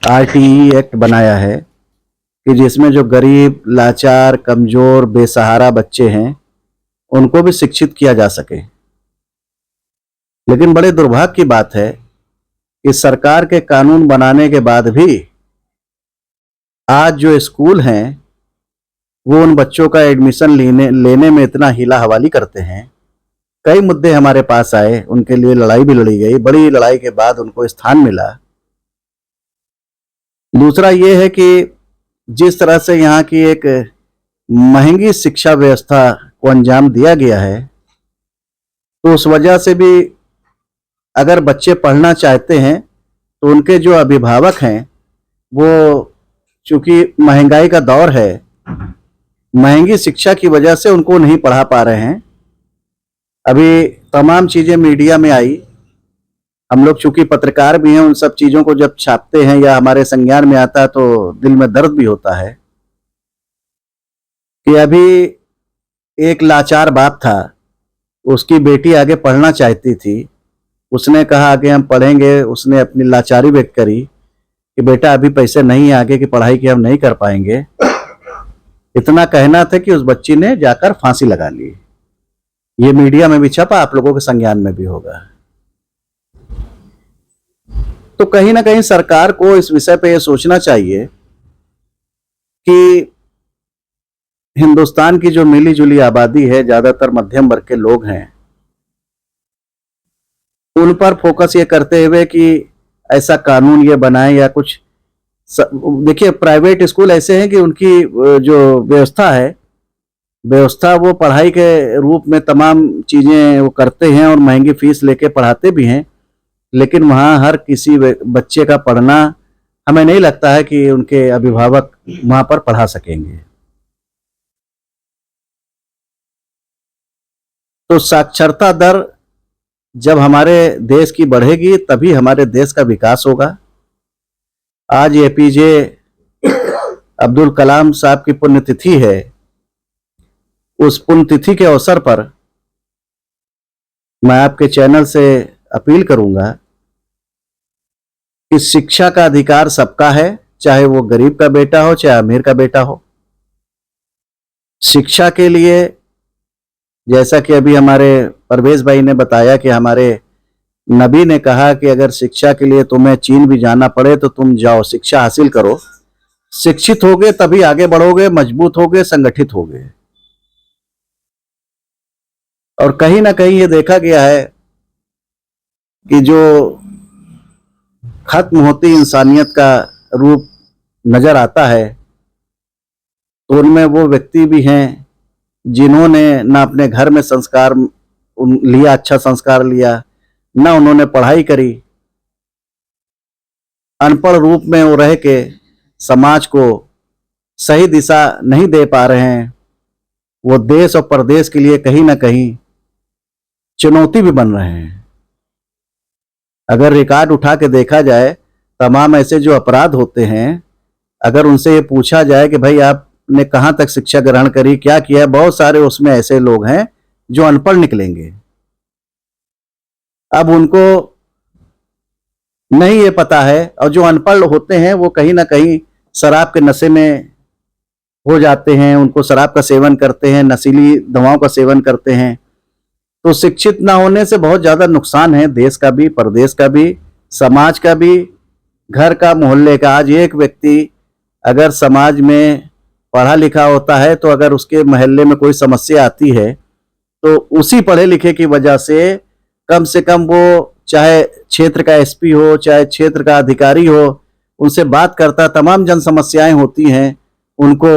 Speaker 3: RTE एक्ट बनाया है कि जिसमें जो गरीब, लाचार, कमज़ोर, बेसहारा बच्चे हैं उनको भी शिक्षित किया जा सके। लेकिन बड़े दुर्भाग्य की बात है कि सरकार के कानून बनाने के बाद भी आज जो स्कूल हैं वो उन बच्चों का एडमिशन लेने में इतना हीला हवाली करते हैं। कई मुद्दे हमारे पास आए, उनके लिए लड़ाई भी लड़ी गई, बड़ी लड़ाई के बाद उनको स्थान मिला। दूसरा ये है कि जिस तरह से यहाँ की एक महंगी शिक्षा व्यवस्था को अंजाम दिया गया है, तो उस वजह से भी अगर बच्चे पढ़ना चाहते हैं तो उनके जो अभिभावक हैं वो, चूंकि महंगाई का दौर है, महंगी शिक्षा की वजह से उनको नहीं पढ़ा पा रहे हैं। अभी तमाम चीजें मीडिया में आई, हम लोग चूंकि पत्रकार भी हैं, उन सब चीजों को जब छापते हैं या हमारे संज्ञान में आता है तो दिल में दर्द भी होता है कि अभी एक लाचार बाप था, उसकी बेटी आगे पढ़ना चाहती थी, उसने कहा आगे हम पढ़ेंगे, उसने अपनी लाचारी व्यक्त करी कि बेटा अभी पैसे नहीं है आगे की पढ़ाई की, हम नहीं कर पाएंगे। इतना कहना था कि उस बच्ची ने जाकर फांसी लगा ली। ये मीडिया में भी छपा, आप लोगों के संज्ञान में भी होगा। तो कहीं ना कहीं सरकार को इस विषय पे ये सोचना चाहिए कि हिंदुस्तान की जो मिली जुली आबादी है, ज्यादातर मध्यम वर्ग के लोग हैं, उन पर फोकस ये करते हुए कि ऐसा कानून ये बनाए या कुछ। देखिए, प्राइवेट स्कूल ऐसे हैं कि उनकी जो व्यवस्था वो पढ़ाई के रूप में तमाम चीजें वो करते हैं और महंगी फीस लेके पढ़ाते भी हैं, लेकिन वहाँ हर किसी बच्चे का पढ़ना हमें नहीं लगता है कि उनके अभिभावक वहाँ पर पढ़ा सकेंगे। तो साक्षरता दर जब हमारे देश की बढ़ेगी तभी हमारे देश का विकास होगा। आज APJ अब्दुल कलाम साहब की पुण्यतिथि है। उस पुण्यतिथि के अवसर पर मैं आपके चैनल से अपील करूंगा कि शिक्षा का अधिकार सबका है, चाहे वो गरीब का बेटा हो चाहे अमीर का बेटा हो। शिक्षा के लिए, जैसा कि अभी हमारे परवेज भाई ने बताया कि हमारे नबी ने कहा कि अगर शिक्षा के लिए तुम्हें चीन भी जाना पड़े तो तुम जाओ, शिक्षा हासिल करो। शिक्षित होगे तभी आगे बढ़ोगे, मजबूत होगे, संगठित होगे। और कहीं ना कहीं ये देखा गया है कि जो खत्म होती इंसानियत का रूप नजर आता है, तो उनमें वो व्यक्ति भी हैं जिन्होंने ना अपने घर में संस्कार लिया, अच्छा संस्कार लिया, ना उन्होंने पढ़ाई करी। अनपढ़ रूप में वो रह के समाज को सही दिशा नहीं दे पा रहे हैं। वो देश और प्रदेश के लिए कहीं ना कहीं चुनौती भी बन रहे हैं। अगर रिकॉर्ड उठा के देखा जाए, तमाम ऐसे जो अपराध होते हैं, अगर उनसे ये पूछा जाए कि भाई आपने कहाँ तक शिक्षा ग्रहण करी, क्या किया, बहुत सारे उसमें ऐसे लोग हैं जो अनपढ़ निकलेंगे। अब उनको नहीं ये पता है, और जो अनपढ़ होते हैं वो कहीं ना कहीं शराब के नशे में हो जाते हैं, उनको शराब का सेवन करते हैं, नशीली दवाओं का सेवन करते हैं। तो शिक्षित ना होने से बहुत ज्यादा नुकसान है, देश का भी, प्रदेश का भी, समाज का भी, घर का, मोहल्ले का। आज एक व्यक्ति अगर समाज में पढ़ा लिखा होता है तो अगर उसके मोहल्ले में कोई समस्या आती है तो उसी पढ़े लिखे की वजह से कम वो चाहे क्षेत्र का एसपी हो, चाहे क्षेत्र का अधिकारी हो, उनसे बात करता, तमाम जन समस्याएं होती हैं उनको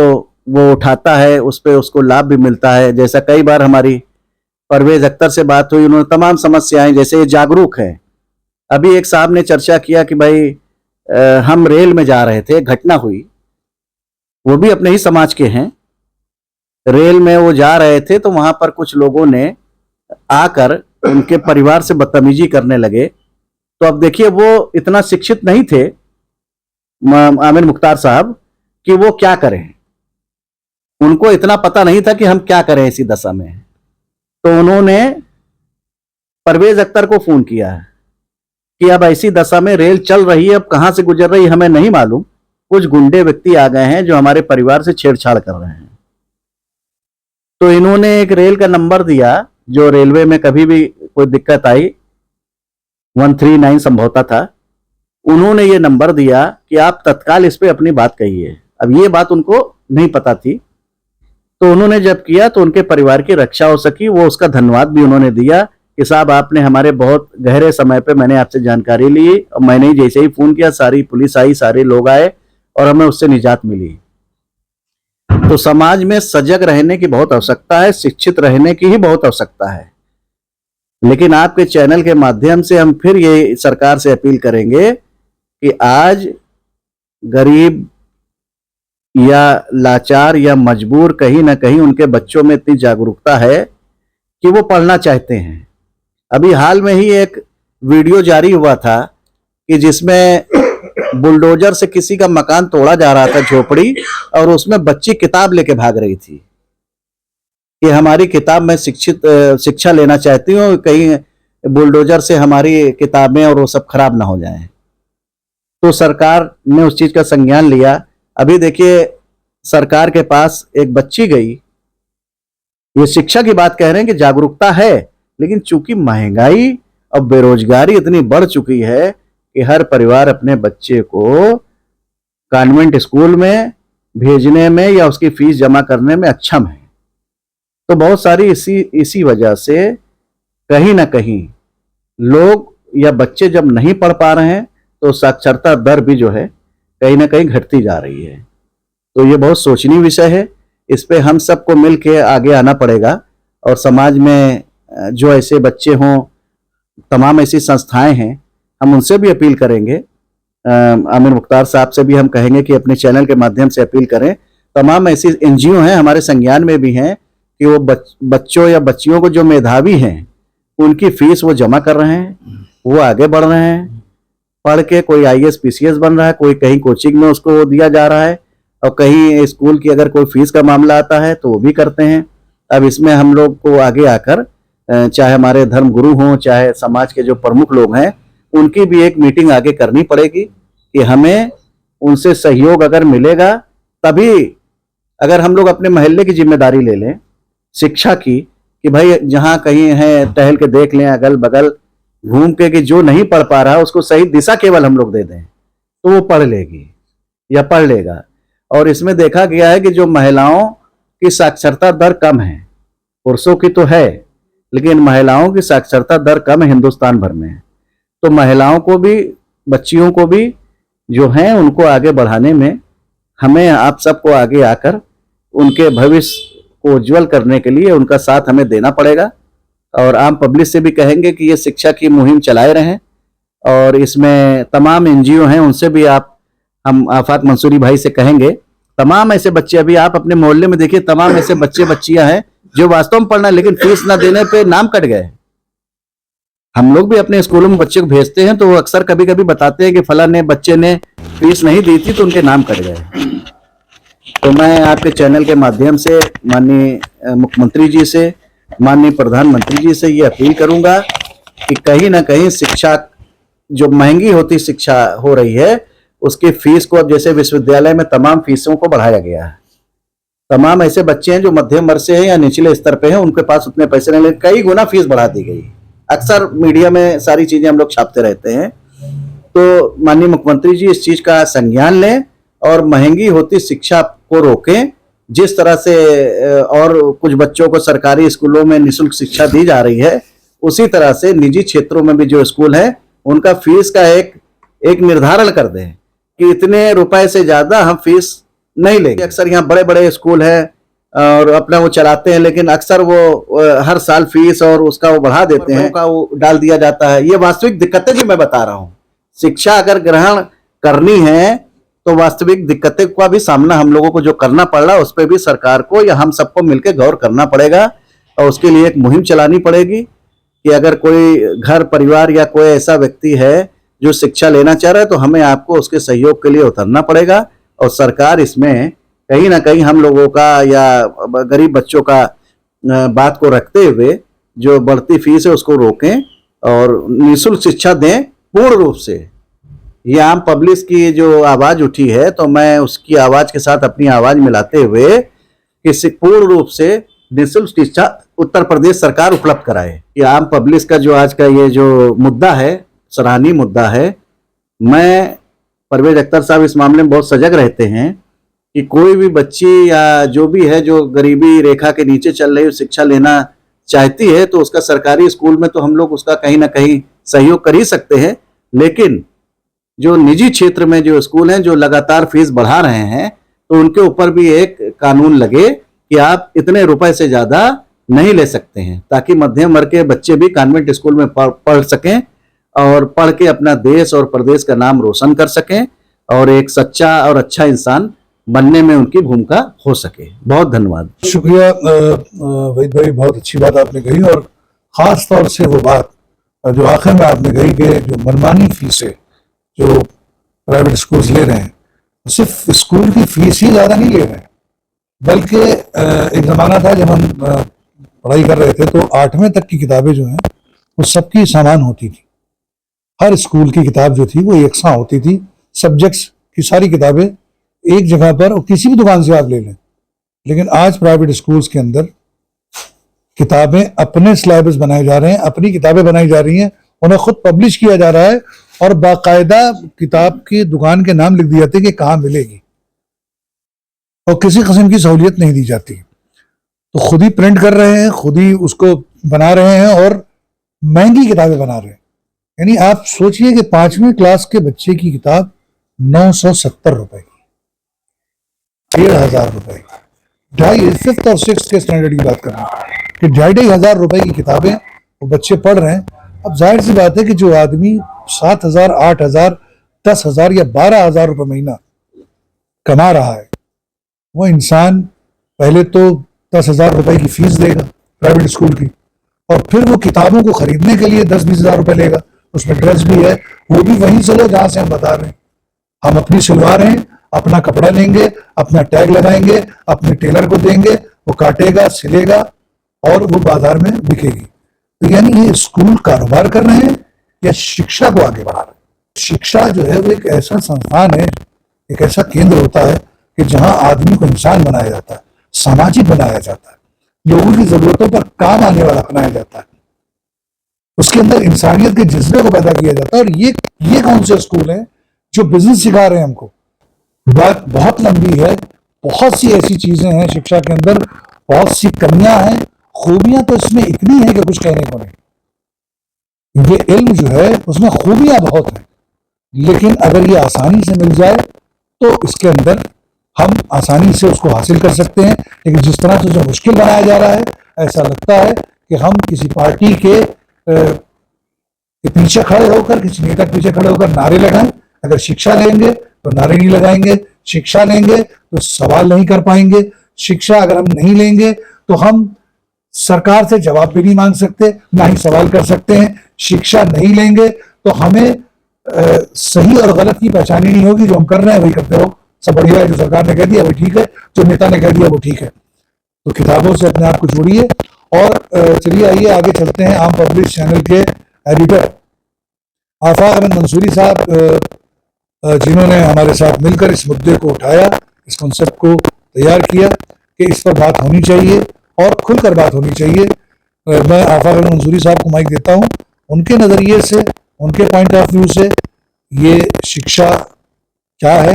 Speaker 3: वो उठाता है, उस पर उसको लाभ भी मिलता है। जैसा कई बार हमारी परवेज अख्तर से बात हुई, उन्होंने तमाम समस्याएं, जैसे ये जागरूक है। अभी एक साहब ने चर्चा किया कि भाई हम रेल में जा रहे थे, घटना हुई, वो भी अपने ही समाज के हैं, रेल में वो जा रहे थे तो वहां पर कुछ लोगों ने आकर उनके परिवार से बदतमीजी करने लगे। तो अब देखिए वो इतना शिक्षित नहीं थे आमिर मुख्तार साहब कि वो क्या करें, उनको इतना पता नहीं था कि हम क्या करें इसी दशा में। तो उन्होंने परवेज अख्तर को फोन किया कि अब ऐसी दशा में रेल चल रही है, अब कहां से गुजर रही हमें नहीं मालूम, कुछ गुंडे व्यक्ति आ गए हैं जो हमारे परिवार से छेड़छाड़ कर रहे हैं। तो इन्होंने एक रेल का नंबर दिया जो रेलवे में कभी भी कोई दिक्कत आई 139 संभवतः था, उन्होंने ये नंबर दिया कि आप तत्काल इस पे अपनी बात कहिए। अब ये बात उनको नहीं पता थी, तो उन्होंने जब किया तो उनके परिवार की रक्षा हो सकी। वो उसका धन्यवाद भी उन्होंने दिया कि साहब आपने हमारे बहुत गहरे समय पे मैंने आपसे जानकारी ली और मैंने जैसे ही फोन किया सारी पुलिस आई, सारे लोग आए और हमें उससे निजात मिली। तो समाज में सजग रहने की बहुत आवश्यकता है, शिक्षित रहने की ही बहुत आवश्यकता है। लेकिन आपके चैनल के माध्यम से हम फिर ये सरकार से अपील करेंगे कि आज गरीब या लाचार या मजबूर कहीं ना कहीं उनके बच्चों में इतनी जागरूकता है कि वो पढ़ना चाहते हैं। अभी हाल में ही एक वीडियो जारी हुआ था कि जिसमें बुलडोजर से किसी का मकान तोड़ा जा रहा था, झोपड़ी, और उसमें बच्ची किताब लेके भाग रही थी कि हमारी किताब में शिक्षा लेना चाहती हूँ, कहीं बुलडोजर से हमारी किताबें और वो सब खराब ना हो जाएं। तो सरकार ने उस चीज का संज्ञान लिया। अभी देखिए सरकार के पास एक बच्ची गई, ये शिक्षा की बात कह रहे हैं कि जागरूकता है, लेकिन चूंकि महंगाई और बेरोजगारी इतनी बढ़ चुकी है कि हर परिवार अपने बच्चे को कॉन्वेंट स्कूल में भेजने में या उसकी फीस जमा करने में अक्षम है। तो बहुत सारी इसी वजह से कहीं ना कहीं लोग या बच्चे जब नहीं पढ़ पा रहे हैं तो साक्षरता दर भी जो है कहीं ना कहीं घटती जा रही है। तो ये बहुत सोचनीय विषय है, इस पे हम सबको मिल के आगे आना पड़ेगा और समाज में जो ऐसे बच्चे हों, तमाम ऐसी संस्थाएं हैं, हम उनसे भी अपील करेंगे। आमिर मुख्तार साहब से भी हम कहेंगे कि अपने चैनल के माध्यम से अपील करें। तमाम ऐसी एनजीओ हैं, हमारे संज्ञान में भी हैं कि वो बच्चों या बच्चियों को जो मेधावी हैं उनकी फीस वो जमा कर रहे हैं, वो आगे बढ़ रहे हैं, पढ़ के कोई आईएएस पीसीएस बन रहा है, कोई कहीं कोचिंग में उसको दिया जा रहा है, और कहीं स्कूल की अगर कोई फीस का मामला आता है तो वो भी करते हैं। अब इसमें हम लोग को आगे आकर चाहे हमारे धर्म गुरु हों, चाहे समाज के जो प्रमुख लोग हैं, उनकी भी एक मीटिंग आगे करनी पड़ेगी कि हमें उनसे सहयोग अगर मिलेगा तभी, अगर हम लोग अपने मोहल्ले की जिम्मेदारी ले लें शिक्षा की कि भाई जहाँ कहीं है टहल के देख लें, अगल बगल घूम के, कि जो नहीं पढ़ पा रहा उसको सही दिशा केवल हम लोग दे दें तो वो पढ़ लेगी या पढ़ लेगा। और इसमें देखा गया है कि जो महिलाओं की साक्षरता दर कम है, पुरुषों की तो है लेकिन महिलाओं की साक्षरता दर कम है हिंदुस्तान भर में। तो महिलाओं को भी, बच्चियों को भी जो हैं उनको आगे बढ़ाने में हमें आप सबको आगे आकर उनके भविष्य को उज्जवल करने के लिए उनका साथ हमें देना पड़ेगा। और आम पब्लिक से भी कहेंगे कि ये शिक्षा की मुहिम चलाए रहें, और इसमें तमाम एनजीओ हैं उनसे भी हम आफाक मंसूरी भाई से कहेंगे, तमाम ऐसे बच्चे, अभी आप अपने मोहल्ले में देखिए तमाम ऐसे बच्चे बच्चियां हैं जो वास्तव में पढ़ना लेकिन फीस ना देने पे नाम कट गए। हम लोग भी अपने स्कूलों में बच्चे को भेजते हैं तो वो अक्सर कभी कभी बताते हैं कि फलाने बच्चे ने फीस नहीं दी थी तो उनके नाम कट गए। तो मैं आपके चैनल के माध्यम से माननीय मुख्यमंत्री जी से, माननीय प्रधानमंत्री जी से ये अपील करूंगा कि कहीं ना कहीं शिक्षा, जो महंगी होती शिक्षा हो रही है, उसकी फीस को, अब जैसे विश्वविद्यालय में तमाम फीसों को बढ़ाया गया है, तमाम ऐसे बच्चे हैं जो मध्यम वर्ग से हैं या निचले स्तर पे हैं, उनके पास उतने पैसे नहीं, कई गुना फीस बढ़ा दी गई। अक्सर मीडिया में सारी चीजें हम लोग छापते रहते हैं। तो माननीय मुख्यमंत्री जी इस चीज का संज्ञान लें और महंगी होती शिक्षा को रोकें। जिस तरह से और कुछ बच्चों को सरकारी स्कूलों में निःशुल्क शिक्षा दी जा रही है, उसी तरह से निजी क्षेत्रों में भी जो स्कूल है उनका फीस का एक निर्धारण कर दें कि इतने रुपए से ज्यादा हम फीस नहीं लेंगे। अक्सर यहाँ बड़े बड़े स्कूल है और अपना वो चलाते हैं, लेकिन अक्सर वो हर साल फीस और उसका वो बढ़ा देते हैं, का वो डाल दिया जाता है। ये वास्तविक दिक्कतें भी मैं बता रहा हूँ। शिक्षा अगर ग्रहण करनी है तो वास्तविक दिक्कतें का भी सामना हम लोगों को जो करना पड़ रहा है उस पर भी सरकार को या हम सबको मिलकर गौर करना पड़ेगा और उसके लिए एक मुहिम चलानी पड़ेगी कि अगर कोई घर परिवार या कोई ऐसा व्यक्ति है जो शिक्षा लेना चाह रहा है तो हमें आपको उसके सहयोग के लिए उतरना पड़ेगा और सरकार इसमें कहीं ना कहीं हम लोगों का या गरीब बच्चों का बात को रखते हुए जो बढ़ती फीस है उसको रोकें और निःशुल्क शिक्षा दें पूर्ण रूप से। ये आम पब्लिक की जो आवाज उठी है तो मैं उसकी आवाज के साथ अपनी आवाज मिलाते हुए कि पूर्ण रूप से निःशुल्क शिक्षा उत्तर प्रदेश सरकार उपलब्ध कराए। ये आम पब्लिक का जो आज का ये जो मुद्दा है, सराहनीय मुद्दा है। मैं परवेज अख्तर साहब इस मामले में बहुत सजग रहते हैं कि कोई भी बच्ची या जो भी है जो गरीबी रेखा के नीचे चल रही शिक्षा लेना चाहती है तो उसका सरकारी स्कूल में तो हम लोग उसका कहीं ना कहीं सहयोग कर ही सकते हैं, लेकिन जो निजी क्षेत्र में जो स्कूल हैं जो लगातार फीस बढ़ा रहे हैं तो उनके ऊपर भी एक कानून लगे कि आप इतने रुपए से ज्यादा नहीं ले सकते हैं, ताकि मध्यम वर्ग के बच्चे भी कॉन्वेंट स्कूल में पढ़ सकें और पढ़ के अपना देश और प्रदेश का नाम रोशन कर सकें और एक सच्चा और अच्छा इंसान बनने में उनकी भूमिका हो सके। बहुत धन्यवाद।
Speaker 1: शुक्रिया वहीद भाई, बहुत अच्छी बात आपने कही और खास तौर से वो बात जो आखिर में आपने कही कि जो मनमानी फीसें जो प्राइवेट स्कूल्स ले रहे हैं, सिर्फ स्कूल की फीस ही ज्यादा नहीं ले रहे हैं, बल्कि एक जमाना था जब हम पढ़ाई कर रहे थे तो 8वें तक की किताबें जो हैं वो सबकी सामान होती थी। हर स्कूल की किताब जो थी वो एकसां होती थी, सब्जेक्ट्स की सारी किताबें एक जगह पर और किसी भी दुकान से आप ले लें। लेकिन आज प्राइवेट स्कूल्स के अंदर किताबें अपने सिलेबस बनाए जा रहे हैं, अपनी किताबें बनाई जा रही हैं, उन्हें खुद पब्लिश किया जा रहा है और बाकायदा किताब की दुकान के नाम लिख दिए जाते हैं कि कहाँ मिलेगी और किसी किस्म की सहूलियत नहीं दी जाती। तो खुद ही प्रिंट कर रहे हैं, खुद ही उसको बना रहे हैं और महंगी किताबें बना रहे हैं। यानी आप सोचिए कि 5वीं क्लास के बच्चे की किताब 970 रुपए की, 1,500 रुपए की, 5th और 6th के स्टैंडर्ड की बात कर रहे हैं कि 2,500 रुपए की किताबें वो बच्चे पढ़ रहे हैं। अब जाहिर सी बात है कि जो आदमी 7,000, 8,000, 10,000 या 12,000 रुपए महीना कमा रहा है, वो इंसान पहले तो 10,000 रुपए की फीस देगा प्राइवेट स्कूल की और फिर वो किताबों को खरीदने के लिए 10-20 हजार रुपए लेगा। उसमें ड्रेस भी है, वो भी वहीं से लो जहां से हम बता रहे हैं। हम अपनी सिलवा रहे हैं, अपना कपड़ा लेंगे, अपना टैग लगाएंगे, अपने टेलर को देंगे, वो काटेगा, सिलेगा और वो बाजार में बिकेगी। तो यानी ये स्कूल कारोबार कर रहे हैं या शिक्षा को आगे बढ़ा रहे हैं। शिक्षा जो है वो एक ऐसा संस्थान है, एक ऐसा केंद्र होता है कि जहां आदमी को इंसान बनाया जाता है, सामाजिक बनाया जाता है, लोगों की जरूरतों पर काम आने वाला बनाया जाता है, उसके अंदर इंसानियत के जज्बे को पैदा किया जाता है। और ये कौन से स्कूल हैं जो बिजनेस सिखा रहे हैं हमको? बात बहुत लंबी है, बहुत सी ऐसी चीजें हैं शिक्षा के अंदर, बहुत सी कमियां हैं, खूबियां तो इसमें इतनी है कि कुछ कहने को नहीं। ये इल्म जो है उसमें खूबियां बहुत हैं, लेकिन अगर ये आसानी से मिल जाए तो इसके अंदर हम आसानी से उसको हासिल कर सकते हैं। लेकिन जिस तरह से जो मुश्किल बनाया जा रहा है, ऐसा लगता है कि हम किसी पार्टी के पीछे खड़े होकर, किसी नेता के पीछे खड़े होकर नारे लगाएं। अगर शिक्षा लेंगे तो नारे नहीं लगाएंगे, शिक्षा लेंगे तो सवाल नहीं कर पाएंगे, शिक्षा अगर हम नहीं लेंगे तो हम सरकार से जवाब भी नहीं मांग सकते, ना ही सवाल कर सकते हैं। शिक्षा नहीं लेंगे तो हमें सही और गलत की पहचान ही नहीं होगी। जो हम कर रहे हैं वही करते रहो, सब बढ़िया है, जो सरकार ने कह दिया वो ठीक है, जो नेता ने कह दिया वो ठीक है। तो किताबों से अपने आप को जोड़िए और चलिए आइए आगे चलते हैं। आम पब्लिक चैनल के एडिटर आफाक अहमद मंसूरी साहब, जिन्होंने हमारे साथ मिलकर इस मुद्दे को उठाया, इस कॉन्सेप्ट को तैयार किया कि इस पर बात होनी चाहिए और खुलकर बात होनी चाहिए। मैं आफाक अहमद मंसूरी साहब को माइक देता हूँ। उनके नज़रिए से, उनके पॉइंट ऑफ व्यू से ये शिक्षा क्या है,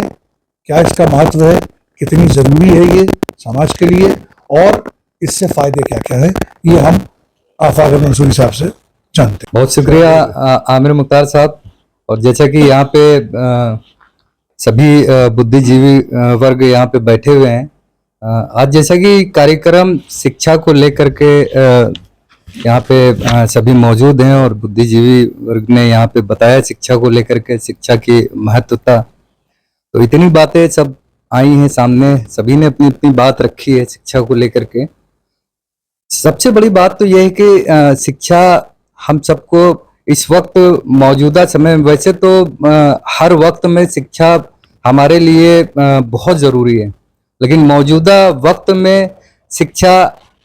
Speaker 1: क्या इसका महत्व है, कितनी ज़रूरी है ये समाज के लिए, और इससे फ़ायदे क्या क्या है, ये हम आफाक मंसूरी साहब से जानते हैं।
Speaker 7: बहुत शुक्रिया आमिर मुख्तार साहब। और जैसा कि यहाँ पे सभी बुद्धिजीवी वर्ग यहाँ पे बैठे हुए हैं, आज जैसा कि कार्यक्रम शिक्षा को लेकर के यहाँ पे सभी मौजूद हैं और बुद्धिजीवी वर्ग ने यहाँ पे बताया शिक्षा को लेकर के, शिक्षा की महत्वता। तो इतनी बातें सब आई हैं सामने, सभी ने अपनी अपनी बात रखी है शिक्षा को लेकर के। सबसे बड़ी बात तो यह है कि शिक्षा हम सबको इस वक्त मौजूदा समय में, वैसे तो हर वक्त में शिक्षा हमारे लिए बहुत ज़रूरी है, लेकिन मौजूदा वक्त में शिक्षा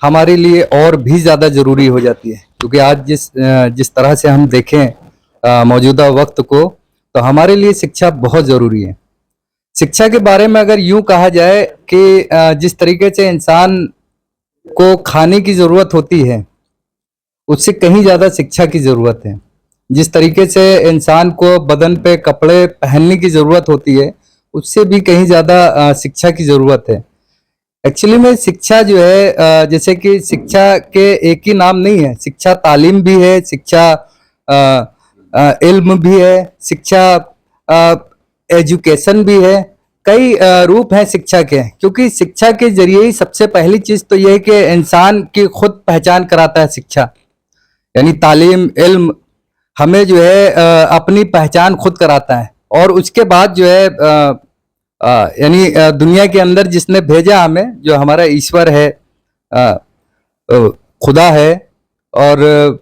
Speaker 7: हमारे लिए और भी ज़्यादा ज़रूरी हो जाती है, क्योंकि आज जिस तरह से हम देखें मौजूदा वक्त को, तो हमारे लिए शिक्षा बहुत ज़रूरी है। शिक्षा के बारे में अगर यूं कहा जाए कि जिस तरीके से इंसान को खाने की ज़रूरत होती है, उससे कहीं ज़्यादा शिक्षा की ज़रूरत है। जिस तरीके से इंसान को बदन पे कपड़े पहनने की ज़रूरत होती है, उससे भी कहीं ज़्यादा शिक्षा की ज़रूरत है। एक्चुअली में शिक्षा जो है, जैसे कि शिक्षा के एक ही नाम नहीं है, शिक्षा तालीम भी है, शिक्षा इल्म भी है, शिक्षा एजुकेशन भी है, कई रूप हैं शिक्षा के। क्योंकि शिक्षा के जरिए ही सबसे पहली चीज़ तो यह है कि इंसान की खुद पहचान कराता है शिक्षा, यानी तालीम इल्म हमें जो है अपनी पहचान खुद कराता है। और उसके बाद जो है यानी दुनिया के अंदर जिसने भेजा हमें, जो हमारा ईश्वर है, खुदा है, और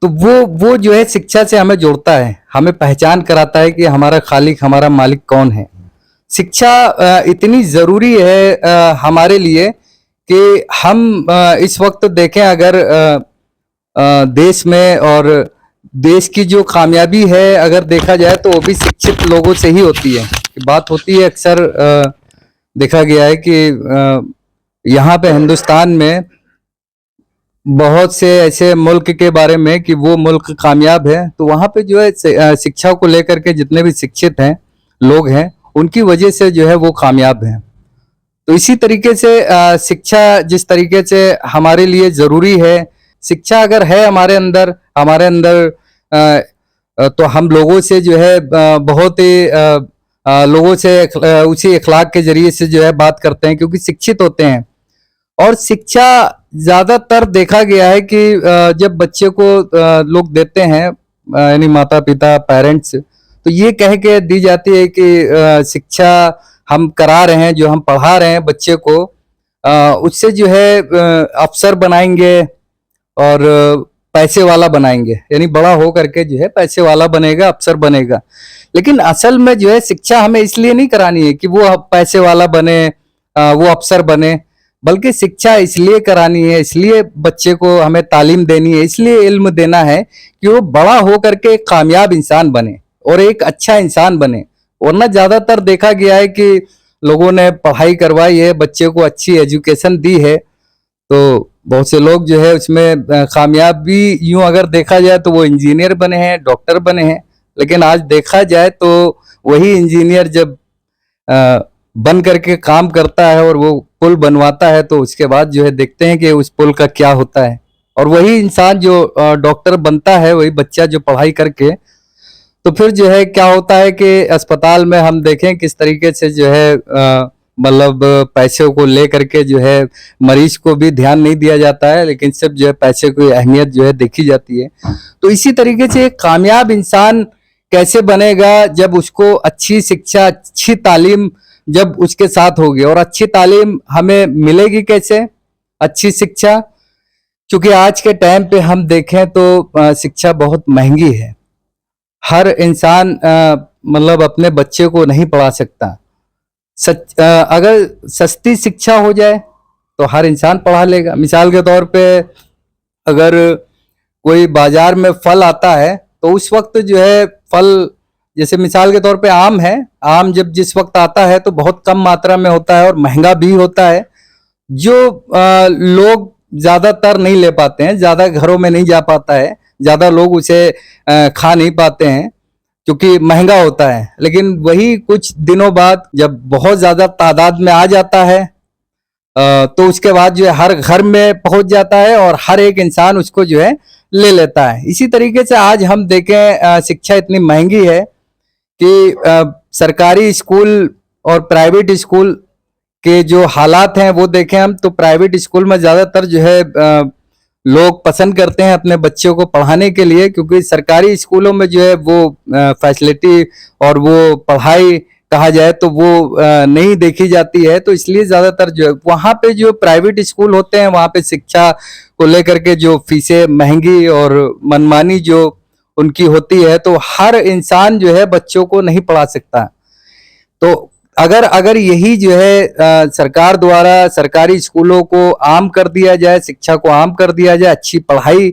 Speaker 7: तो वो जो है शिक्षा से हमें जोड़ता है, हमें पहचान कराता है कि हमारा खालिक, हमारा मालिक कौन है। शिक्षा इतनी ज़रूरी है हमारे लिए कि हम इस वक्त देखें, अगर देश में और देश की जो कामयाबी है अगर देखा जाए, तो वो भी शिक्षित लोगों से ही होती है। बात होती है अक्सर, देखा गया है कि यहाँ पे हिंदुस्तान में बहुत से ऐसे मुल्क के बारे में कि वो मुल्क कामयाब है, तो वहाँ पे जो है शिक्षा को लेकर के जितने भी शिक्षित हैं लोग हैं, उनकी वजह से जो है वो कामयाब हैं। तो इसी तरीके से शिक्षा जिस तरीके से हमारे लिए ज़रूरी है, शिक्षा अगर है हमारे अंदर तो हम लोगों से जो है बहुत ही लोगों से उसी इखलाक के जरिए से जो है बात करते हैं, क्योंकि शिक्षित होते हैं। और शिक्षा ज़्यादातर देखा गया है कि जब बच्चे को लोग देते हैं, यानी माता पिता पेरेंट्स, तो ये कह के दी जाती है कि शिक्षा हम करा रहे हैं, जो हम पढ़ा रहे हैं बच्चे को, उससे जो है अफसर बनाएंगे और पैसे वाला बनाएंगे, यानी बड़ा हो करके जो है पैसे वाला बनेगा, अफसर बनेगा। लेकिन असल में जो है शिक्षा हमें इसलिए नहीं करानी है कि वो पैसे वाला बने, वो अफसर बने, बल्कि शिक्षा इसलिए करानी है, इसलिए बच्चे को हमें तालीम देनी है, इसलिए इल्म देना है कि वो बड़ा हो करके एक कामयाब इंसान बने और एक अच्छा इंसान बने। वरना ज़्यादातर देखा गया है कि लोगों ने पढ़ाई करवाई है, बच्चे को अच्छी एजुकेशन दी है, तो बहुत से लोग जो है उसमें कामयाब भी यूं अगर देखा जाए तो वो इंजीनियर बने हैं, डॉक्टर बने हैं। लेकिन आज देखा जाए तो वही इंजीनियर जब बन करके काम करता है और वो पुल बनवाता है, तो उसके बाद जो है देखते हैं कि उस पुल का क्या होता है। और वही इंसान जो डॉक्टर बनता है, वही बच्चा जो पढ़ाई करके, तो फिर जो है क्या होता है कि अस्पताल में हम देखें किस तरीके से जो है मतलब पैसे को ले करके जो है मरीज को भी ध्यान नहीं दिया जाता है, लेकिन सिर्फ जो है पैसे की अहमियत जो है देखी जाती है। तो इसी तरीके से एक कामयाब इंसान कैसे बनेगा, जब उसको अच्छी शिक्षा, अच्छी तालीम जब उसके साथ होगी। और अच्छी तालीम हमें मिलेगी कैसे, अच्छी शिक्षा, क्योंकि आज के टाइम पे हम देखें तो शिक्षा बहुत महंगी है। हर इंसान मतलब अपने बच्चे को नहीं पढ़ा सकता। अगर सस्ती शिक्षा हो जाए तो हर इंसान पढ़ा लेगा। मिसाल के तौर पे अगर कोई बाजार में फल आता है, तो उस वक्त जो है फल, जैसे मिसाल के तौर पे आम है, आम जब जिस वक्त आता है तो बहुत कम मात्रा में होता है और महंगा भी होता है, जो लोग ज़्यादातर नहीं ले पाते हैं, ज़्यादा घरों में नहीं जा पाता है, ज़्यादा लोग उसे खा नहीं पाते हैं। क्योंकि महंगा होता है। लेकिन वही कुछ दिनों बाद जब बहुत ज्यादा तादाद में आ जाता है तो उसके बाद जो है हर घर में पहुंच जाता है और हर एक इंसान उसको जो है ले लेता है। इसी तरीके से आज हम देखें शिक्षा इतनी महंगी है कि सरकारी स्कूल और प्राइवेट स्कूल के जो हालात हैं वो देखें हम तो प्राइवेट स्कूल में ज़्यादातर जो है लोग पसंद करते हैं अपने बच्चों को पढ़ाने के लिए, क्योंकि सरकारी स्कूलों में जो है वो फैसिलिटी और वो पढ़ाई कहा जाए तो वो नहीं देखी जाती है। तो इसलिए ज़्यादातर जो है वहाँ पे जो प्राइवेट स्कूल होते हैं वहाँ पे शिक्षा को लेकर के जो फीसें महंगी और मनमानी जो उनकी होती है, तो हर इंसान जो है बच्चों को नहीं पढ़ा सकता। तो अगर यही जो है सरकार द्वारा सरकारी स्कूलों को आम कर दिया जाए, शिक्षा को आम कर दिया जाए, अच्छी पढ़ाई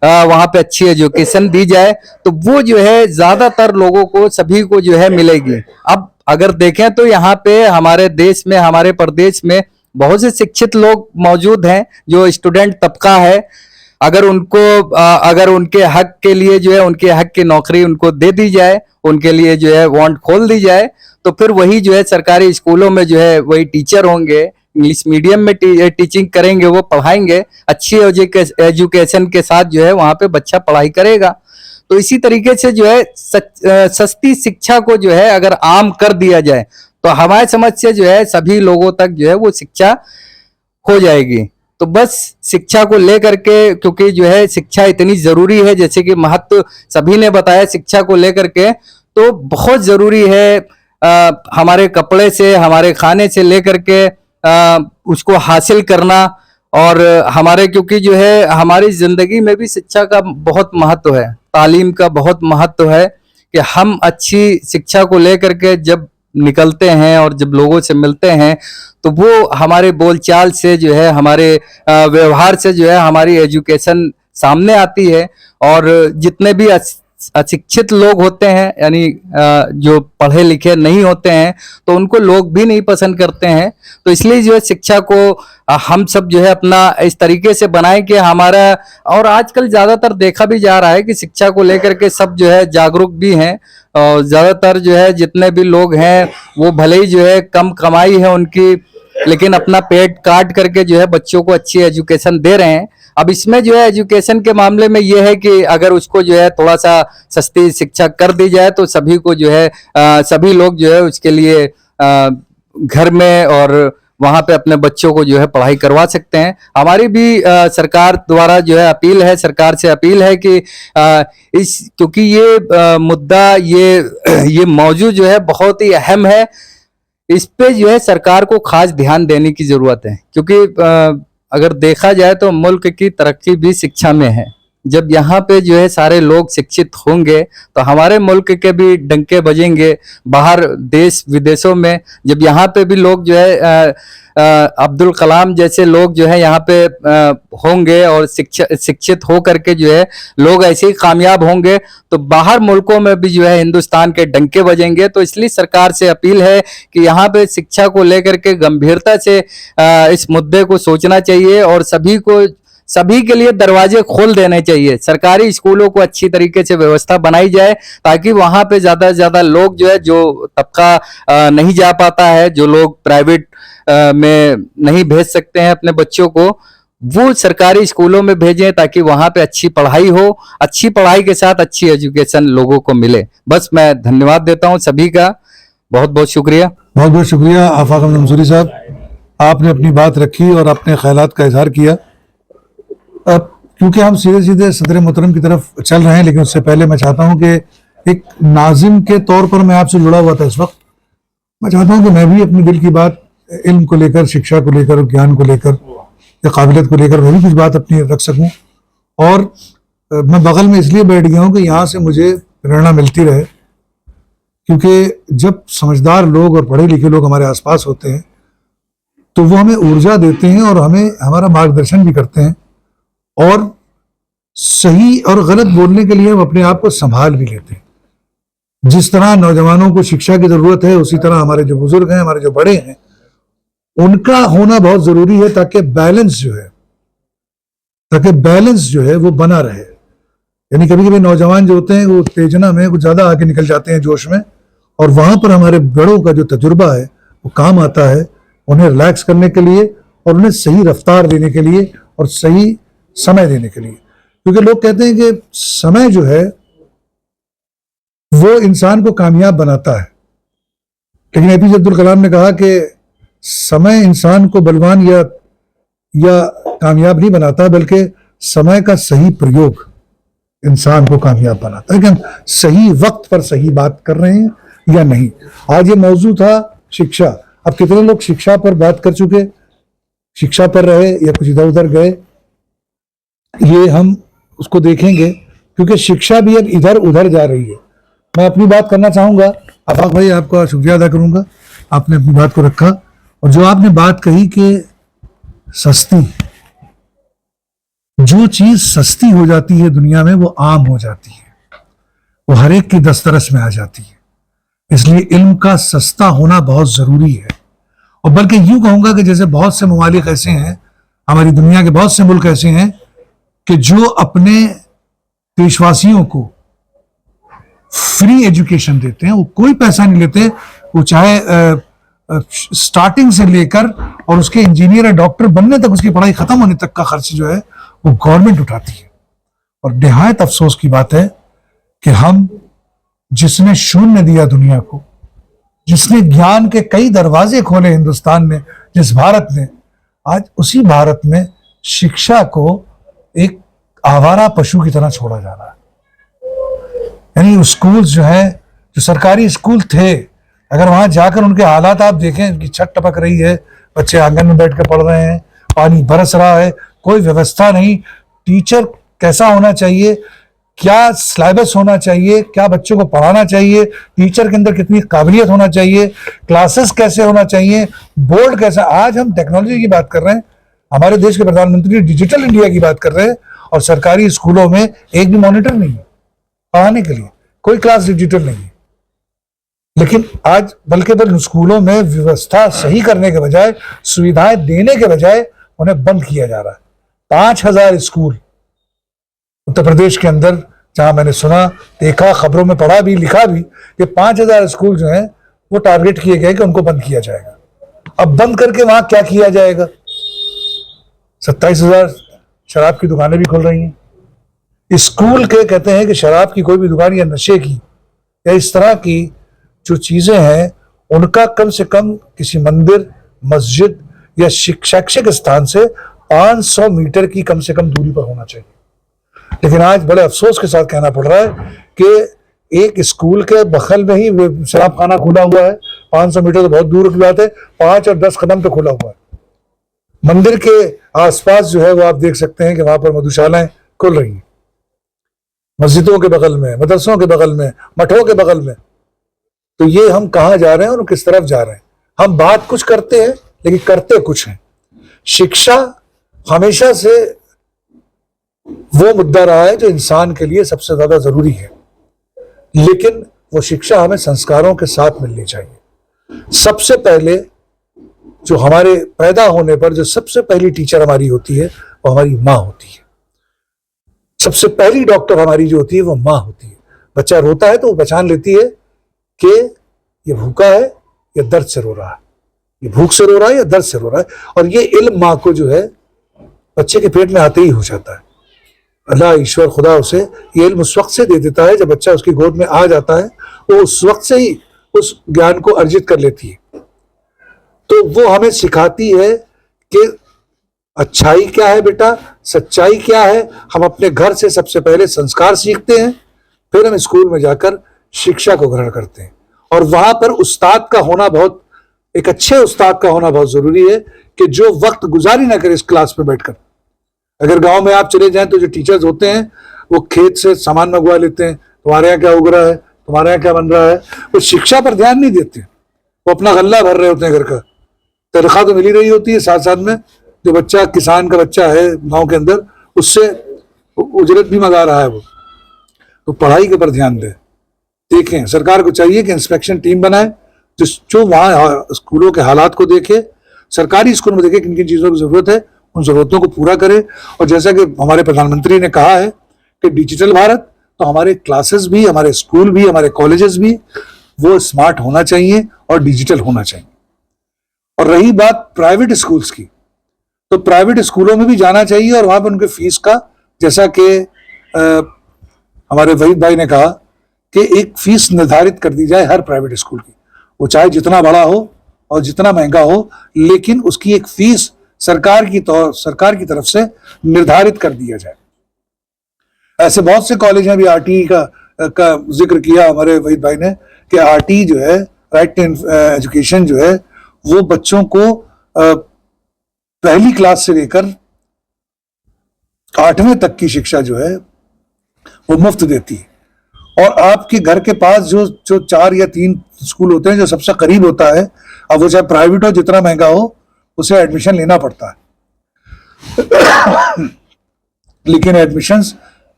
Speaker 7: वहाँ पे अच्छी एजुकेशन दी जाए, तो वो जो है ज्यादातर लोगों को सभी को जो है मिलेगी। अब अगर देखें तो यहाँ पे हमारे देश में, हमारे प्रदेश में बहुत से शिक्षित लोग मौजूद हैं जो स्टूडेंट तबका है। अगर उनके हक के लिए जो है उनके हक की नौकरी उनको दे दी जाए, उनके लिए जो है वांट खोल दी जाए, तो फिर वही जो है सरकारी स्कूलों में जो है वही टीचर होंगे, इंग्लिश मीडियम में टीचिंग करेंगे, वो पढ़ाएंगे, अच्छी एजुकेशन के साथ जो है वहाँ पे बच्चा पढ़ाई करेगा। तो इसी तरीके से जो है सस्ती शिक्षा को जो है अगर आम कर दिया जाए तो हमारे समझ से जो है सभी लोगों तक जो है वो शिक्षा हो जाएगी। तो बस शिक्षा को लेकर के, क्योंकि जो है शिक्षा इतनी जरूरी है, जैसे कि महत्व सभी ने बताया शिक्षा को लेकर के, तो बहुत जरूरी है। हमारे कपड़े से, हमारे खाने से लेकर के उसको हासिल करना, और हमारे क्योंकि जो है हमारी जिंदगी में भी शिक्षा का बहुत महत्व है, तालीम का बहुत महत्व है कि हम अच्छी शिक्षा को लेकर के जब निकलते हैं और जब लोगों से मिलते हैं तो वो हमारे बोलचाल से जो है, हमारे व्यवहार से जो है हमारी एजुकेशन सामने आती है। और जितने भी अशिक्षित लोग होते हैं, यानी जो पढ़े लिखे नहीं होते हैं, तो उनको लोग भी नहीं पसंद करते हैं। तो इसलिए जो है शिक्षा को हम सब जो है अपना इस तरीके से बनाएं कि हमारा, और आजकल ज्यादातर देखा भी जा रहा है कि शिक्षा को लेकर के सब जो है जागरूक भी हैं, और ज्यादातर जो है जितने भी लोग हैं वो भले ही जो है कम कमाई है उनकी, लेकिन अपना पेट काट करके जो है बच्चों को अच्छी एजुकेशन दे रहे हैं। अब इसमें जो है एजुकेशन के मामले में ये है कि अगर उसको जो है थोड़ा सा सस्ती शिक्षा कर दी जाए तो सभी को जो है सभी लोग जो है उसके लिए घर में और वहाँ पे अपने बच्चों को जो है पढ़ाई करवा सकते हैं। हमारी भी सरकार द्वारा जो है अपील है, सरकार से अपील है कि क्योंकि ये मुद्दा ये मौजूद जो है बहुत ही अहम है, इस पे जो है सरकार को खास ध्यान देने की जरूरत है। क्योंकि अगर देखा जाए तो मुल्क की तरक्की भी शिक्षा में है। जब यहाँ पे जो है सारे लोग शिक्षित होंगे तो हमारे मुल्क के भी डंके बजेंगे बाहर देश विदेशों में। जब यहाँ पे भी लोग जो है अब्दुल कलाम जैसे लोग जो है यहाँ पे होंगे और शिक्षित हो करके जो है लोग ऐसे ही कामयाब होंगे, तो बाहर मुल्कों में भी जो है हिंदुस्तान के डंके बजेंगे। तो इसलिए सरकार से अपील है कि यहाँ पे शिक्षा को लेकर के गंभीरता से इस मुद्दे को सोचना चाहिए और सभी के लिए दरवाजे खोल देने चाहिए। सरकारी स्कूलों को अच्छी तरीके से व्यवस्था बनाई जाए ताकि वहां पे ज्यादा से ज्यादा लोग जो है, जो तबका नहीं जा पाता है, जो लोग प्राइवेट में नहीं भेज सकते हैं अपने बच्चों को, वो सरकारी स्कूलों में भेजें ताकि वहां पे अच्छी पढ़ाई हो, अच्छी पढ़ाई के साथ अच्छी एजुकेशन लोगों को मिले। बस मैं धन्यवाद देता हूं सभी का, बहुत बहुत शुक्रिया।
Speaker 1: बहुत बहुत शुक्रिया आफाक अहमद मंसूरी साहब, आपने अपनी बात रखी और अपने ख्यालात का इजहार किया। अब क्योंकि हम सीधे सीधे सदर मोहतरम की तरफ चल रहे हैं, लेकिन उससे पहले मैं चाहता हूं कि एक नाजिम के तौर पर मैं आपसे जुड़ा हुआ था इस वक्त, मैं चाहता हूं कि मैं भी अपने दिल की बात इल्म को लेकर, शिक्षा को लेकर, ज्ञान को लेकर या काबिलियत को लेकर मैं भी कुछ बात अपनी रख सकूं। और मैं बगल में इसलिए बैठ गया हूं कि यहाँ से मुझे प्रेरणा मिलती रहे, क्योंकि जब समझदार लोग और पढ़े लिखे लोग हमारे आसपास होते हैं तो वो हमें ऊर्जा देते हैं और हमें हमारा मार्गदर्शन भी करते हैं, और सही और गलत बोलने के लिए हम अपने आप को संभाल भी लेते हैं। जिस तरह नौजवानों को शिक्षा की जरूरत है, उसी तरह हमारे जो बुजुर्ग हैं, हमारे जो बड़े हैं, उनका होना बहुत जरूरी है ताकि बैलेंस जो है वो बना रहे। यानी कभी कभी नौजवान जो होते हैं वो उत्तेजना में कुछ ज्यादा आगे निकल जाते हैं जोश में, और वहां पर हमारे बड़ों का जो तजुर्बा है वो काम आता है उन्हें रिलैक्स करने के लिए और उन्हें सही रफ्तार देने के लिए और सही समय देने के लिए। क्योंकि लोग कहते हैं कि समय जो है वो इंसान को कामयाब बनाता है, लेकिन एपीजे अब्दुल कलाम ने कहा कि समय इंसान को बलवान या कामयाब नहीं बनाता, बल्कि समय का सही प्रयोग इंसान को कामयाब बनाता है कि हम सही वक्त पर सही बात कर रहे हैं या नहीं। आज ये मौजू था शिक्षा। अब कितने लोग शिक्षा पर बात कर चुके, शिक्षा पर रहे या कुछ इधर उधर गए, ये हम उसको देखेंगे, क्योंकि शिक्षा भी अब इधर उधर जा रही है। मैं अपनी बात करना चाहूंगा। आफाक भाई, आपका शुक्रिया अदा करूंगा, आपने अपनी बात को रखा। और जो आपने बात कही कि सस्ती, जो चीज सस्ती हो जाती है दुनिया में वो आम हो जाती है, वो हर एक की दस्तरस में आ जाती है। इसलिए इल्म का सस्ता होना बहुत जरूरी है। और बल्कि यूं कहूंगा कि जैसे बहुत से ममालिक ऐसे हैं, हमारी दुनिया के बहुत से मुल्क ऐसे हैं कि जो अपने देशवासियों को फ्री एजुकेशन देते हैं, वो कोई पैसा नहीं लेते, वो चाहे स्टार्टिंग से लेकर और उसके इंजीनियर या डॉक्टर बनने तक, उसकी पढ़ाई खत्म होने तक का खर्च जो है वो गवर्नमेंट उठाती है। और निहायत अफसोस की बात है कि हम, जिसने शून्य दिया दुनिया को, जिसने ज्ञान के कई दरवाजे खोले हिंदुस्तान ने, जिस भारत ने, आज उसी भारत में शिक्षा को एक आवारा पशु की तरह छोड़ा जा रहा है। यानी स्कूल जो है, जो सरकारी स्कूल थे, अगर वहां जाकर उनके हालात आप देखें, उनकी छत टपक रही है, बच्चे आंगन में बैठ कर पढ़ रहे हैं, पानी बरस रहा है, कोई व्यवस्था नहीं। टीचर कैसा होना चाहिए, क्या सिलेबस होना चाहिए, क्या बच्चों को पढ़ाना चाहिए, टीचर के अंदर कितनी काबिलियत होना चाहिए, क्लासेस कैसे होना चाहिए, बोर्ड कैसा। आज हम टेक्नोलॉजी की बात कर रहे हैं, हमारे देश के प्रधानमंत्री डिजिटल इंडिया की बात कर रहे हैं, और सरकारी स्कूलों में एक भी मॉनिटर नहीं है पढ़ाने के लिए, कोई क्लास डिजिटल नहीं है। लेकिन आज बल्कि स्कूलों में व्यवस्था सही करने के बजाय, सुविधाएं देने के बजाय, उन्हें बंद किया जा रहा है। 5000 स्कूल उत्तर प्रदेश के अंदर, जहां मैंने सुना, देखा, खबरों में पढ़ा भी, लिखा भी, कि 5000 स्कूल जो हैं वो टारगेट किए गए कि उनको बंद किया जाएगा। अब बंद करके वहां क्या किया जाएगा? 27,000 शराब की दुकानें भी खुल रही हैं। स्कूल के कहते हैं कि शराब की कोई भी दुकान या नशे की या इस तरह की जो चीजें हैं, उनका कम से कम किसी मंदिर, मस्जिद या शैक्षिक स्थान से 500 मीटर की कम से कम दूरी पर होना चाहिए। लेकिन आज बड़े अफसोस के साथ कहना पड़ रहा है कि एक स्कूल के बगल में ही शराब खाना खुला हुआ है। 500 मीटर तो बहुत दूर की बात है, 5 और 10 कदम पे खुला हुआ है। मंदिर के आसपास जो है वो आप देख सकते हैं कि वहां पर मधुशालाएं खुल रही हैं, मस्जिदों के बगल में, मदरसों के बगल में, मठों के बगल में। तो ये हम कहाँ जा रहे हैं और किस तरफ जा रहे हैं? हम बात कुछ करते हैं लेकिन करते कुछ हैं। शिक्षा हमेशा से वो मुद्दा रहा है जो इंसान के लिए सबसे ज्यादा जरूरी है, लेकिन वो शिक्षा हमें संस्कारों के साथ मिलनी चाहिए। सबसे पहले जो हमारे पैदा होने पर जो सबसे पहली टीचर हमारी होती है वो हमारी माँ होती है। सबसे पहली डॉक्टर हमारी जो होती है वो माँ होती है। बच्चा रोता है तो वो पहचान लेती है कि ये भूखा है या दर्द से रो रहा है, ये भूख से रो रहा है या दर्द से रो रहा है। और ये इल्म माँ को जो है बच्चे के पेट में आते ही हो जाता है। अल्लाह, ईश्वर, खुदा उसे ये इल्म उस वक्त से दे देता है जब बच्चा उसकी गोद में आ जाता है, वो उस वक्त से ही उस ज्ञान को अर्जित कर लेती है। तो वो हमें सिखाती है कि अच्छाई क्या है बेटा, सच्चाई क्या है। हम अपने घर से सबसे पहले संस्कार सीखते हैं, फिर हम स्कूल में जाकर शिक्षा को ग्रहण करते हैं। और वहां पर उस्ताद का होना बहुत, एक अच्छे उस्ताद का होना बहुत जरूरी है कि जो वक्त गुजारी ना करे इस क्लास में बैठकर। अगर गांव में आप चले जाएं तो जो टीचर्स होते हैं वो खेत से सामान मंगवा लेते हैं, तुम्हारे यहाँ क्या उग रहा है, तुम्हारे यहाँ क्या बन रहा है। वो शिक्षा पर ध्यान नहीं देते, वो अपना गल्ला भर रहे होते हैं घर का। तनख्वाह तो मिली रही होती है, साथ साथ में जो बच्चा किसान का बच्चा है गांव के अंदर, उससे उजरत भी मंगा रहा है वो। तो पढ़ाई के ऊपर ध्यान दें। देखें, सरकार को चाहिए कि इंस्पेक्शन टीम बनाए जो वहाँ स्कूलों के हालात को देखे, सरकारी स्कूल में देखे किन किन चीज़ों की ज़रूरत है, उन ज़रूरतों को पूरा करे। और जैसा कि हमारे प्रधानमंत्री ने कहा है कि डिजिटल भारत, तो हमारे क्लासेस भी, हमारे स्कूल भी, हमारे कॉलेजेस भी वो स्मार्ट होना चाहिए और डिजिटल होना चाहिए। और रही बात प्राइवेट स्कूल्स की, तो प्राइवेट स्कूलों में भी जाना चाहिए और वहां पर उनके फीस का, जैसा कि हमारे वहीद भाई ने कहा कि एक फीस निर्धारित कर दी जाए हर प्राइवेट स्कूल की, वो चाहे जितना बड़ा हो और जितना महंगा हो, लेकिन उसकी एक फीस सरकार की तरफ से निर्धारित कर दिया जाए। ऐसे बहुत से कॉलेज हैं, अभी आरटीई का जिक्र किया हमारे वहीद भाई ने कि आरटीई जो है, राइट टू एजुकेशन जो है, वो बच्चों को पहली क्लास से लेकर 8वें तक की शिक्षा जो है वो मुफ्त देती है। और आपके घर के पास जो 4 या 3 स्कूल होते हैं, जो सबसे करीब होता है, अब वो चाहे प्राइवेट हो, जितना महंगा हो, उसे एडमिशन लेना पड़ता है लेकिन एडमिशंस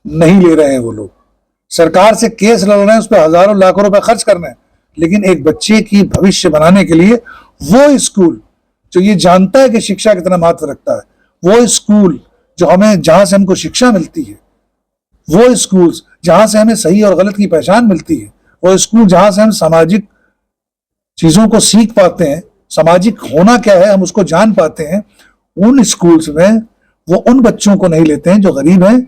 Speaker 1: नहीं ले रहे हैं वो लोग। सरकार से केस लड़ रहे हैं, उस पर हजारों लाखों रुपए खर्च करना है, लेकिन एक बच्चे की भविष्य बनाने के लिए वो स्कूल जो ये जानता है कि शिक्षा कितना महत्व रखता है, वो स्कूल जो हमें, जहां से हमको शिक्षा मिलती है, वो स्कूल्स जहां से हमें सही और गलत की पहचान मिलती है, वो स्कूल जहां से हम सामाजिक चीजों को सीख पाते हैं, सामाजिक होना क्या है हम उसको जान पाते हैं, उन स्कूल्स में वो उन बच्चों को नहीं लेते हैं जो गरीब हैं,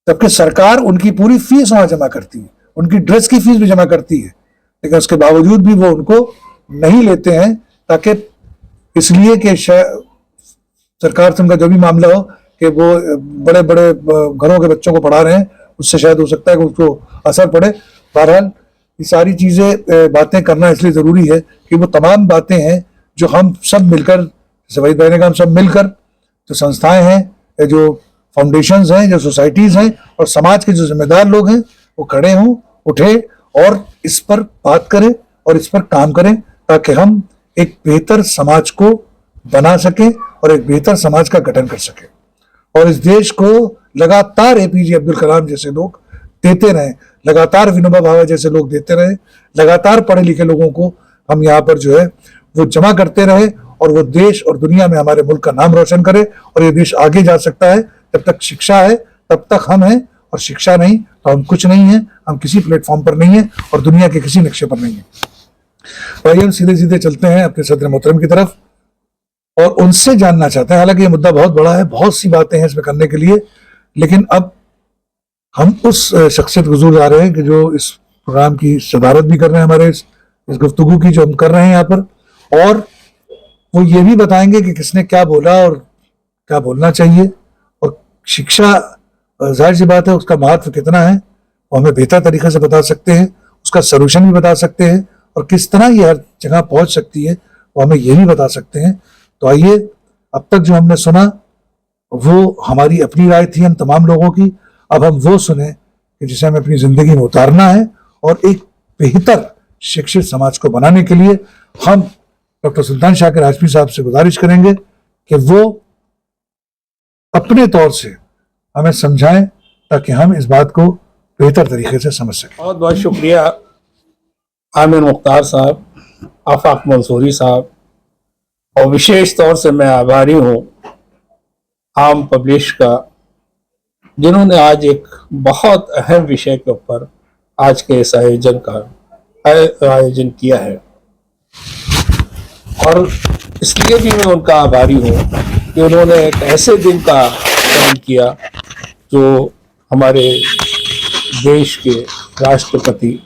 Speaker 1: जबकि सरकार उनकी पूरी फीस वहां जमा करती है, उनकी ड्रेस की फीस भी जमा करती है, लेकिन उसके बावजूद भी वो उनको नहीं लेते हैं, ताकि इसलिए कि सरकार से उनका जो भी मामला हो कि वो बड़े बड़े घरों के बच्चों को पढ़ा रहे हैं, उससे शायद हो सकता है कि उसको असर पड़े। बहरहाल ये सारी चीजें, बातें करना इसलिए जरूरी है कि वो तमाम बातें हैं जो हम सब मिलकर, जैसे वहीद भाई ने कहा, हम सब मिलकर, जो संस्थाएं हैं, जो फाउंडेशंस हैं, जो सोसाइटीज हैं और समाज के जो जिम्मेदार लोग हैं, वो खड़े हों, उठे और इस पर बात करें और इस पर काम करें, ताकि हम एक बेहतर समाज को बना सके और एक बेहतर समाज का गठन कर सके। और इस देश को लगातार एपीजे अब्दुल कलाम जैसे लोग देते रहे, लगातार विनोबा भावे जैसे लोग देते रहे, लगातार पढ़े लिखे लोगों को हम यहाँ पर जो है वो जमा करते रहे, और वो देश और दुनिया में हमारे मुल्क का नाम रोशन करे। और ये देश आगे जा सकता है जब तक शिक्षा है, तब तक हम हैं, और शिक्षा नहीं तो हम कुछ नहीं है, हम किसी प्लेटफॉर्म पर नहीं है और दुनिया के किसी नक्शे पर नहीं है। भाई हम सीधे सीधे चलते हैं अपने सदर मोहतरम की तरफ और उनसे जानना चाहते हैं, हालांकि ये मुद्दा बहुत बड़ा है, बहुत सी बातें हैं इसमें करने के लिए, लेकिन अब हम उस शख्सियत को जरूर आ रहे हैं कि जो इस प्रोग्राम की सदारत भी कर रहे हैं, हमारे इस गुफ्तगू की जो हम कर रहे हैं यहाँ पर, और वो ये भी बताएंगे कि किसने क्या बोला और क्या बोलना चाहिए, और शिक्षा जाहिर सी बात है उसका महत्व कितना है वो हमें बेहतर तरीके से बता सकते हैं, उसका सलूशन भी बता सकते हैं, और किस तरह ये हर जगह पहुंच सकती है वो हमें ये भी बता सकते हैं। तो आइए, अब तक जो हमने सुना वो हमारी अपनी राय थी हम तमाम लोगों की, अब हम वो सुने कि जिसे हमें अपनी जिंदगी में उतारना है, और एक बेहतर शिक्षित समाज को बनाने के लिए हम डॉक्टर सुल्तान शाकिर हाशमी साहब से गुजारिश करेंगे कि वो अपने तौर से हमें समझाएं ताकि हम इस बात को बेहतर तरीके से समझ सकें।
Speaker 2: बहुत बहुत शुक्रिया आमिर मुख्तार साहब, आफाक मंसूरी साहब, और विशेष तौर से मैं आभारी हूँ आम पब्लिश का, जिन्होंने आज एक बहुत अहम विषय के ऊपर आज के इस आयोजन किया है। और इसलिए भी मैं उनका आभारी हूँ कि उन्होंने एक ऐसे दिन का चयन किया जो हमारे देश के राष्ट्रपति,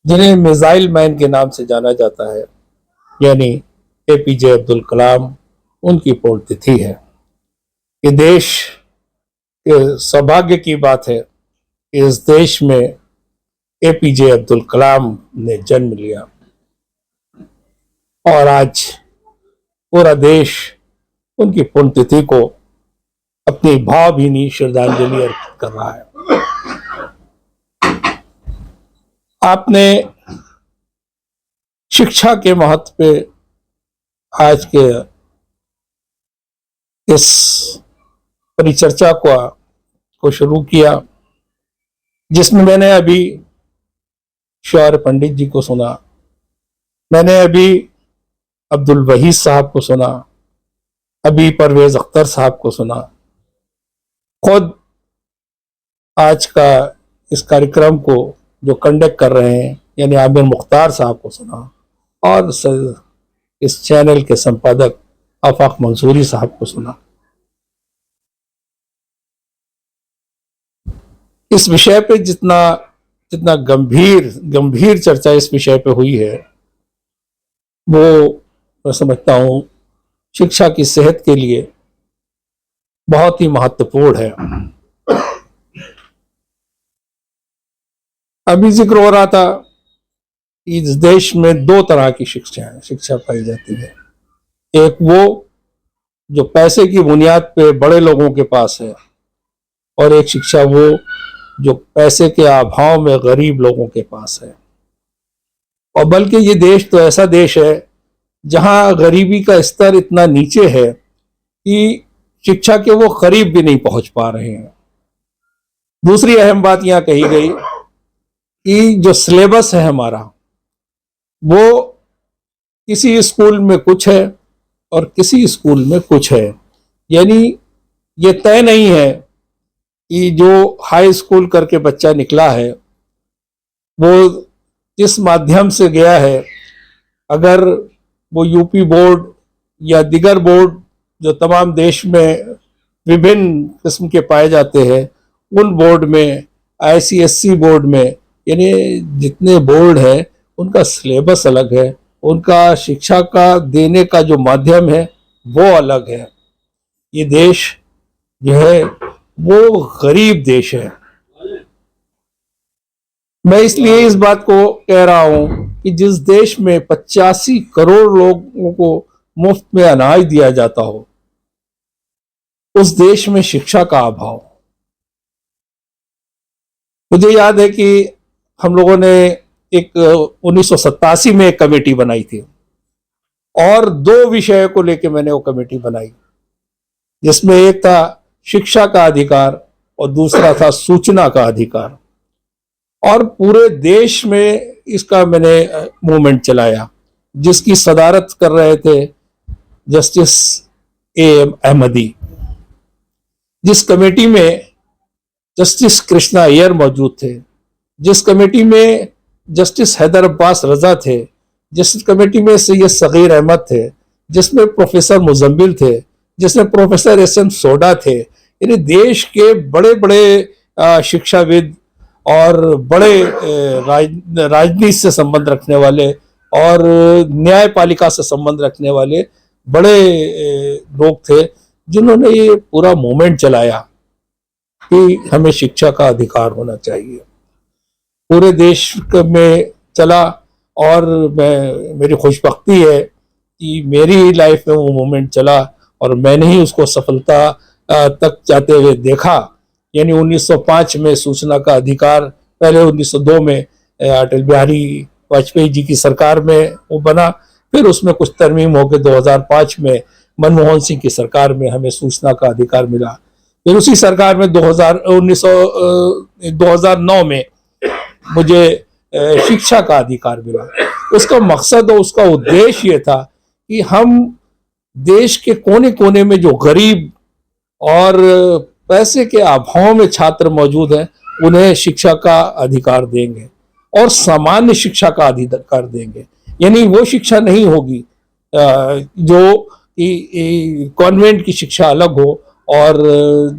Speaker 2: जिन्हें मिसाइल मैन के नाम से जाना जाता है, यानी एपीजे अब्दुल कलाम, उनकी पुण्यतिथि है। ये देश के सौभाग्य की बात है कि इस देश में एपीजे अब्दुल कलाम ने जन्म लिया, और आज पूरा देश उनकी पुण्यतिथि को अपनी भावभीनी श्रद्धांजलि अर्पित कर रहा है। आपने शिक्षा के महत्व पे आज के इस परिचर्चा को शुरू किया, जिसमें मैंने अभी शौर्य पंडित जी को सुना, मैंने अभी अब्दुल वहीद साहब को सुना, अभी परवेज अख्तर साहब को सुना, खुद आज का इस कार्यक्रम को जो कंडक्ट कर रहे हैं यानी आमिर मुख्तार साहब को सुना, और इस चैनल के संपादक आफाक मंसूरी साहब को सुना। इस विषय पे जितना गंभीर चर्चा इस विषय पे हुई है, वो मैं समझता हूँ शिक्षा की सेहत के लिए बहुत ही महत्वपूर्ण है। अभी जिक्र हो रहा था कि इस देश में दो तरह की शिक्षा पाई जाती है। एक वो जो पैसे की बुनियाद पे बड़े लोगों के पास है, और एक शिक्षा वो जो पैसे के अभाव में गरीब लोगों के पास है। और बल्कि ये देश तो ऐसा देश है जहां गरीबी का स्तर इतना नीचे है कि शिक्षा के वो करीब भी नहीं पहुंच पा रहे हैं। दूसरी अहम बात यहां कही गई कि जो सिलेबस है हमारा, वो किसी स्कूल में कुछ है और किसी स्कूल में कुछ है। यानी ये तय नहीं है कि जो हाई स्कूल करके बच्चा निकला है वो जिस माध्यम से गया है, अगर वो यूपी बोर्ड या दिगर बोर्ड जो तमाम देश में विभिन्न किस्म के पाए जाते हैं, उन बोर्ड में, आईसीएसई बोर्ड में, यानी जितने बोर्ड है उनका सिलेबस अलग है, उनका शिक्षा का देने का जो माध्यम है वो अलग है। ये देश जो है वो गरीब देश है। मैं इसलिए इस बात को कह रहा हूं कि जिस देश में 85 करोड़ लोगों को मुफ्त में अनाज दिया जाता हो, उस देश में शिक्षा का अभाव। मुझे याद है कि हम लोगों ने एक 1987 में एक कमेटी बनाई थी, और दो विषयों को लेकर मैंने वो कमेटी बनाई, जिसमें एक था शिक्षा का अधिकार और दूसरा था सूचना का अधिकार। और पूरे देश में इसका मैंने मूवमेंट चलाया, जिसकी सदारत कर रहे थे जस्टिस एएम अहमदी। जिस कमेटी में जस्टिस कृष्णा अय्यर मौजूद थे, जिस कमेटी में जस्टिस हैदर अब्बास रजा थे, जिस कमेटी में सैयद सगीर अहमद थे, जिसमें प्रोफेसर मुजम्मिल थे, जिसमें प्रोफेसर एसएम सोडा थे, यानी देश के बड़े बड़े शिक्षाविद और बड़े राजनीति से संबंध रखने वाले और न्यायपालिका से संबंध रखने वाले बड़े लोग थे, जिन्होंने ये पूरा मूवमेंट चलाया कि हमें शिक्षा का अधिकार होना चाहिए। पूरे देश में चला, और मेरी खुशबख्ती है कि मेरी लाइफ में वो मूवमेंट चला और मैंने ही उसको सफलता तक जाते हुए देखा। यानी 1905 में सूचना का अधिकार, पहले 1902 में अटल बिहारी वाजपेयी जी की सरकार में वो बना, फिर उसमें कुछ तरमीम होकर 2005 में मनमोहन सिंह की सरकार में हमें सूचना का अधिकार मिला। फिर उसी सरकार में 2009 में मुझे शिक्षा का अधिकार मिला। उसका मकसद और उसका उद्देश्य ये था कि हम देश के कोने कोने में जो गरीब और पैसे के अभाव में छात्र मौजूद हैं, उन्हें शिक्षा का अधिकार देंगे और सामान्य शिक्षा का अधिकार देंगे। यानी वो शिक्षा नहीं होगी जो कॉन्वेंट की शिक्षा अलग हो और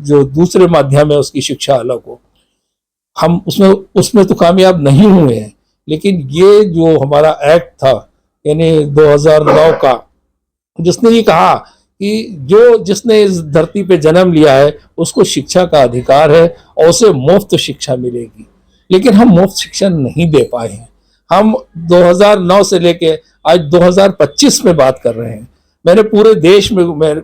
Speaker 2: जो दूसरे माध्यम है उसकी शिक्षा अलग हो। हम उसमें तो कामयाब नहीं हुए हैं, लेकिन ये जो हमारा एक्ट था यानी 2009 का, जिसने ये कहा कि जिसने इस धरती पे जन्म लिया है उसको शिक्षा का अधिकार है और उसे मुफ्त शिक्षा मिलेगी, लेकिन हम मुफ्त शिक्षा नहीं दे पाए हैं। हम 2009 से लेके आज 2025 में बात कर रहे हैं। मैंने पूरे देश में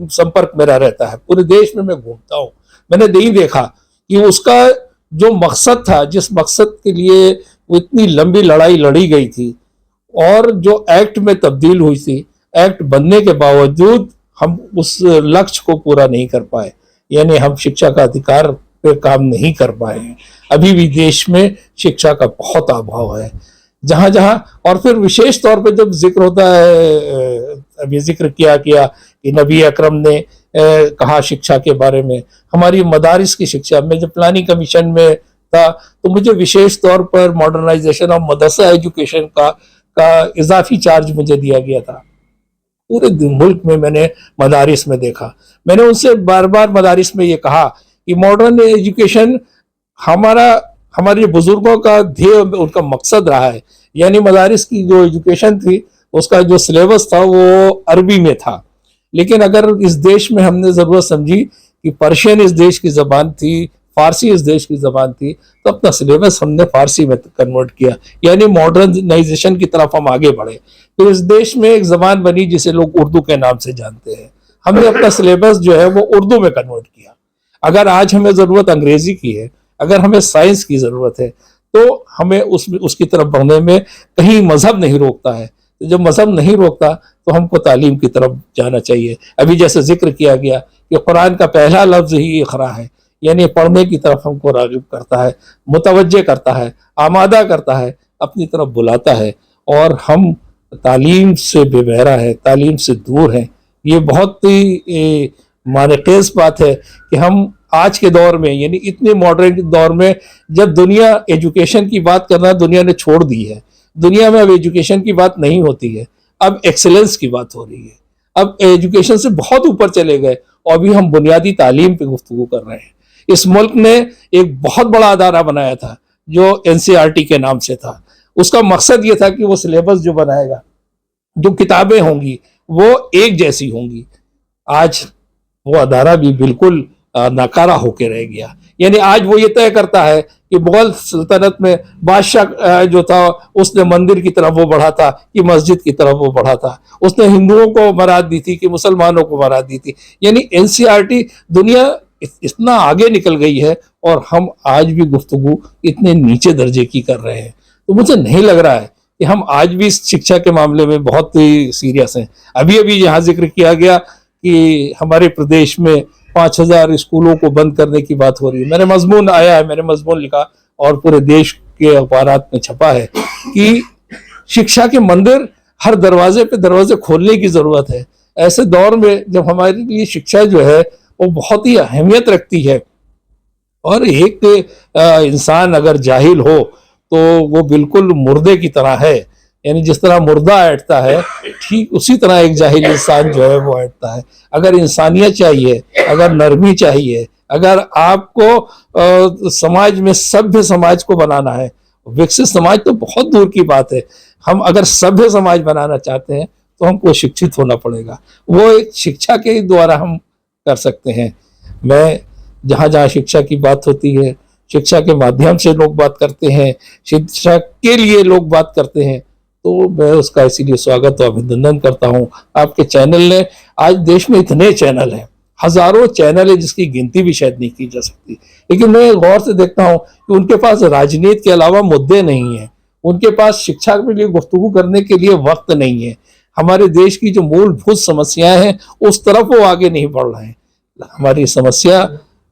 Speaker 2: संपर्क मेरा रहता है, पूरे देश में मैं घूमता हूँ। मैंने नहीं देखा कि उसका जो मकसद था, जिस मकसद के लिए वो इतनी लंबी लड़ाई लड़ी गई थी और जो एक्ट में तब्दील हुई थी, एक्ट बनने के बावजूद हम उस लक्ष्य को पूरा नहीं कर पाए। यानी हम शिक्षा का अधिकार पे काम नहीं कर पाए हैं। अभी भी देश में शिक्षा का बहुत अभाव है जहां जहां। और फिर विशेष तौर पे जब जिक्र होता है अभी जिक्र किया कि नबी अकरम ने कहा शिक्षा के बारे में, हमारी मदारिस की शिक्षा। मैं जब प्लानिंग कमीशन में था तो मुझे विशेष तौर पर मॉडर्नाइजेशन ऑफ मदरसा एजुकेशन का इजाफी चार्ज मुझे दिया गया था। पूरे मुल्क में मैंने मदारिस में देखा, मैंने उनसे बार बार मदारिस में ये कहा कि मॉडर्न एजुकेशन हमारे बुजुर्गों का ध्येय, उनका मकसद रहा है। यानी मदारिस की जो एजुकेशन थी उसका जो सिलेबस था वो अरबी में था, लेकिन अगर इस देश में हमने जरूरत समझी कि पर्शियन इस देश की जबान थी, फारसी इस देश की जबान थी, तो अपना सिलेबस हमने फारसी में कन्वर्ट किया, यानी मॉडर्नाइजेशन की तरफ हम आगे बढ़े। तो इस देश में एक जबान बनी जिसे लोग उर्दू के नाम से जानते हैं, हमने अपना सिलेबस जो है वो उर्दू में कन्वर्ट किया। अगर आज हमें जरूरत अंग्रेजी की है, अगर हमें साइंस की जरूरत है, तो हमें उसकी तरफ बढ़ने में कहीं मजहब नहीं रोकता है। तो जब मजहब नहीं रोकता तो हमको तालीम की तरफ जाना चाहिए। अभी जैसे जिक्र किया गया कि कुरान का पहला लफ्ज ही इक़रा है, यानी पढ़ने की तरफ हमको राग़िब करता है, मुतवज्जे करता है, आमादा करता है, अपनी तरफ बुलाता है। और हम तालीम से बेबहरा है, तालीम से दूर हैं। ये बहुत ही मानेकेज़ बात है कि हम आज के दौर में, यानी इतने मॉडर्न दौर में, जब दुनिया एजुकेशन की बात करना दुनिया ने छोड़ दी है, दुनिया में अब एजुकेशन की बात नहीं होती है, अब एक्सेलेंस की बात हो रही है। अब एजुकेशन से बहुत ऊपर चले गए और अभी हम बुनियादी तालीम पे गुफ्तगू कर रहे हैं। इस मुल्क ने एक बहुत बड़ा अदारा बनाया था जो NCERT के नाम से था। उसका मकसद ये था कि वो सिलेबस जो बनाएगा, जो किताबें होंगी वो एक जैसी होंगी। आज वो अदारा भी बिल्कुल नाकारा होके रह गया। यानी आज वो ये तय करता है कि मुगल सल्तनत में बादशाह जो था उसने मंदिर की तरफ वो बढ़ा था कि मस्जिद की तरफ वो बढ़ा था, उसने हिंदुओं को मराद दी थी कि मुसलमानों को मराद दी थी। यानी NCERT, दुनिया इतना आगे निकल गई है और हम आज भी गुफ्तगू इतने नीचे दर्जे की कर रहे हैं। तो मुझे नहीं लग रहा है कि हम आज भी शिक्षा के मामले में बहुत ही सीरियस हैं। अभी यहाँ जिक्र किया गया कि हमारे प्रदेश में 5000 स्कूलों को बंद करने की बात हो रही है। मैंने मजमून आया है, मैंने मजमून लिखा और पूरे देश के अखबारात में छपा है कि शिक्षा के मंदिर, हर दरवाजे पे दरवाजे खोलने की जरूरत है। ऐसे दौर में जब हमारे लिए शिक्षा जो है वो बहुत ही अहमियत रखती है, और एक इंसान अगर जाहिल हो तो वो बिल्कुल मुर्दे की तरह है। यानी जिस तरह मुर्दा ऐंठता है, ठीक उसी तरह एक जाहिल इंसान जो है वो ऐंठता है। अगर इंसानियत चाहिए, अगर नरमी चाहिए, अगर आपको समाज में सभ्य समाज को बनाना है, विकसित समाज तो बहुत दूर की बात है, हम अगर सभ्य समाज बनाना चाहते हैं तो हमको शिक्षित होना पड़ेगा। वो एक शिक्षा के द्वारा हम कर सकते हैं। मैं जहाँ जहाँ शिक्षा की बात होती है, शिक्षा के माध्यम से लोग बात करते हैं, शिक्षा के लिए लोग बात करते हैं, तो मैं उसका इसीलिए स्वागत और अभिनंदन करता हूं। आपके चैनल ने, आज देश में इतने चैनल हैं, हजारों चैनल है जिसकी गिनती भी शायद नहीं की जा सकती, लेकिन मैं गौर से देखता हूं कि उनके पास राजनीति के अलावा मुद्दे नहीं है, उनके पास शिक्षा के लिए गुफ्तगू करने के लिए वक्त नहीं है। हमारे देश की जो मूलभूत समस्याएं हैं उस तरफ वो आगे नहीं बढ़ रहे हैं। हमारी समस्या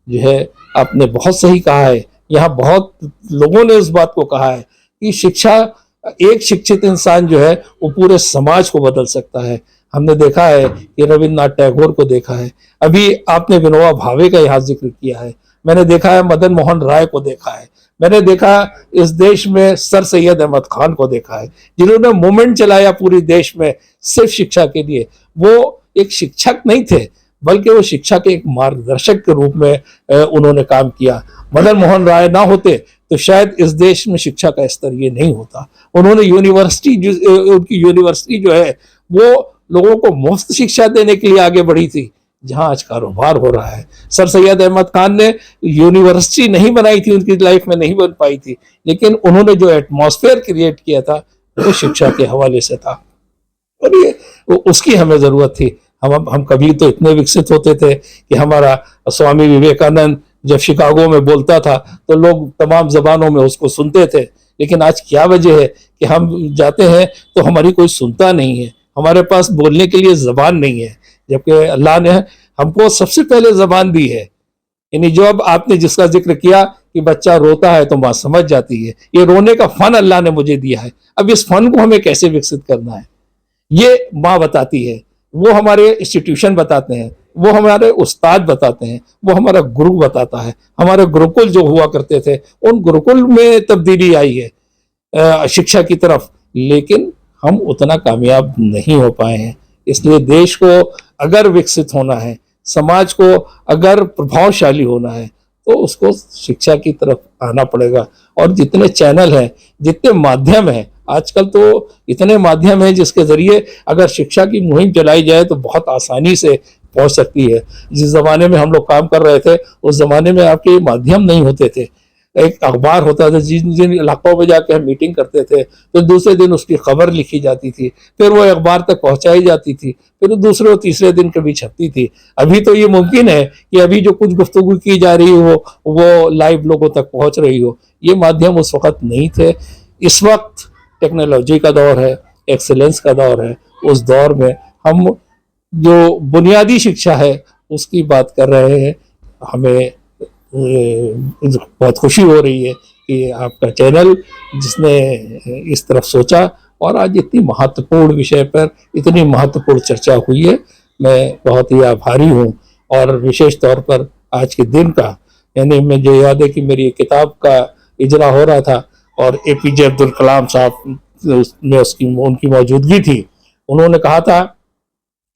Speaker 2: जो है, आपने बहुत सही कहा है, यहाँ बहुत लोगों ने उस बात को कहा है कि शिक्षा, एक शिक्षित इंसान जो है वो पूरे समाज को बदल सकता है। हमने देखा है कि रविन्द्रनाथ टैगोर को देखा है, अभी आपने विनोबा भावे का यहाँ जिक्र किया है, मैंने देखा है मदन मोहन राय को देखा है, मैंने देखा इस देश में सर सैयद अहमद खान को देखा है, जिन्होंने मूवमेंट चलाया पूरे देश में सिर्फ शिक्षा के लिए। वो एक शिक्षक नहीं थे, बल्कि वो शिक्षा के एक मार्गदर्शक के रूप में उन्होंने काम किया। मदन मोहन राय ना होते तो शायद इस देश में शिक्षा का स्तर ये नहीं होता। उन्होंने उनकी यूनिवर्सिटी जो है वो लोगों को मुफ्त शिक्षा देने के लिए आगे बढ़ी थी, जहां आज कारोबार हो रहा है। सर सैयद अहमद खान ने यूनिवर्सिटी नहीं बनाई थी, उनकी लाइफ में नहीं बन पाई थी, लेकिन उन्होंने जो एटमॉस्फेयर क्रिएट किया था वो शिक्षा के हवाले से था, और ये उसकी हमें जरूरत थी। हम कभी तो इतने विकसित होते थे कि हमारा स्वामी विवेकानंद जब शिकागो में बोलता था तो लोग तमाम जबानों में उसको सुनते थे, लेकिन आज क्या वजह है कि हम जाते हैं तो हमारी कोई सुनता नहीं है, हमारे पास बोलने के लिए जबान नहीं है, जबकि अल्लाह ने हमको सबसे पहले जबान दी है। यानी जो अब आपने जिसका जिक्र किया कि बच्चा रोता है तो माँ समझ जाती है, ये रोने का फन अल्लाह ने मुझे दिया है। अब इस फन को हमें कैसे विकसित करना है ये माँ बताती है। वो हमारे इंस्टीट्यूशन बताते हैं, वो हमारे उस्ताद बताते हैं, वो हमारा गुरु बताता है। हमारे गुरुकुल जो हुआ करते थे, उन गुरुकुल में तब्दीली आई है शिक्षा की तरफ, लेकिन हम उतना कामयाब नहीं हो पाए हैं। इसलिए देश को अगर विकसित होना है, समाज को अगर प्रभावशाली होना है, तो उसको शिक्षा की तरफ आना पड़ेगा। और जितने चैनल हैं, जितने माध्यम हैं, आजकल तो इतने माध्यम हैं जिसके जरिए अगर शिक्षा की मुहिम चलाई जाए तो बहुत आसानी से पहुंच सकती है। जिस जमाने में हम लोग काम कर रहे थे, उस जमाने में आपके माध्यम नहीं होते थे। एक अखबार होता था, जिन जिन इलाकों में जाके हम मीटिंग करते थे, तो दूसरे दिन उसकी खबर लिखी जाती थी, फिर वो अखबार तक पहुंचाई जाती थी, फिर दूसरे और तीसरे दिन कभी छपती थी। अभी तो ये मुमकिन है कि अभी जो कुछ गुफ्तगू की जा रही हो वो लाइव लोगों तक पहुंच रही हो। ये माध्यम उस वक्त नहीं थे। इस वक्त टेक्नोलॉजी का दौर है, एक्सीलेंस का दौर है। उस दौर में हम जो बुनियादी शिक्षा है उसकी बात कर रहे हैं। हमें बहुत खुशी हो रही है कि आपका चैनल, जिसने इस तरफ सोचा और आज इतनी महत्वपूर्ण विषय पर इतनी महत्वपूर्ण चर्चा हुई है, मैं बहुत ही आभारी हूँ। और विशेष तौर पर आज के दिन का, यानी मुझे याद है कि मेरी किताब का इजरा हो रहा था और APJ अब्दुल कलाम साहब में उनकी मौजूदगी थी। उन्होंने कहा था,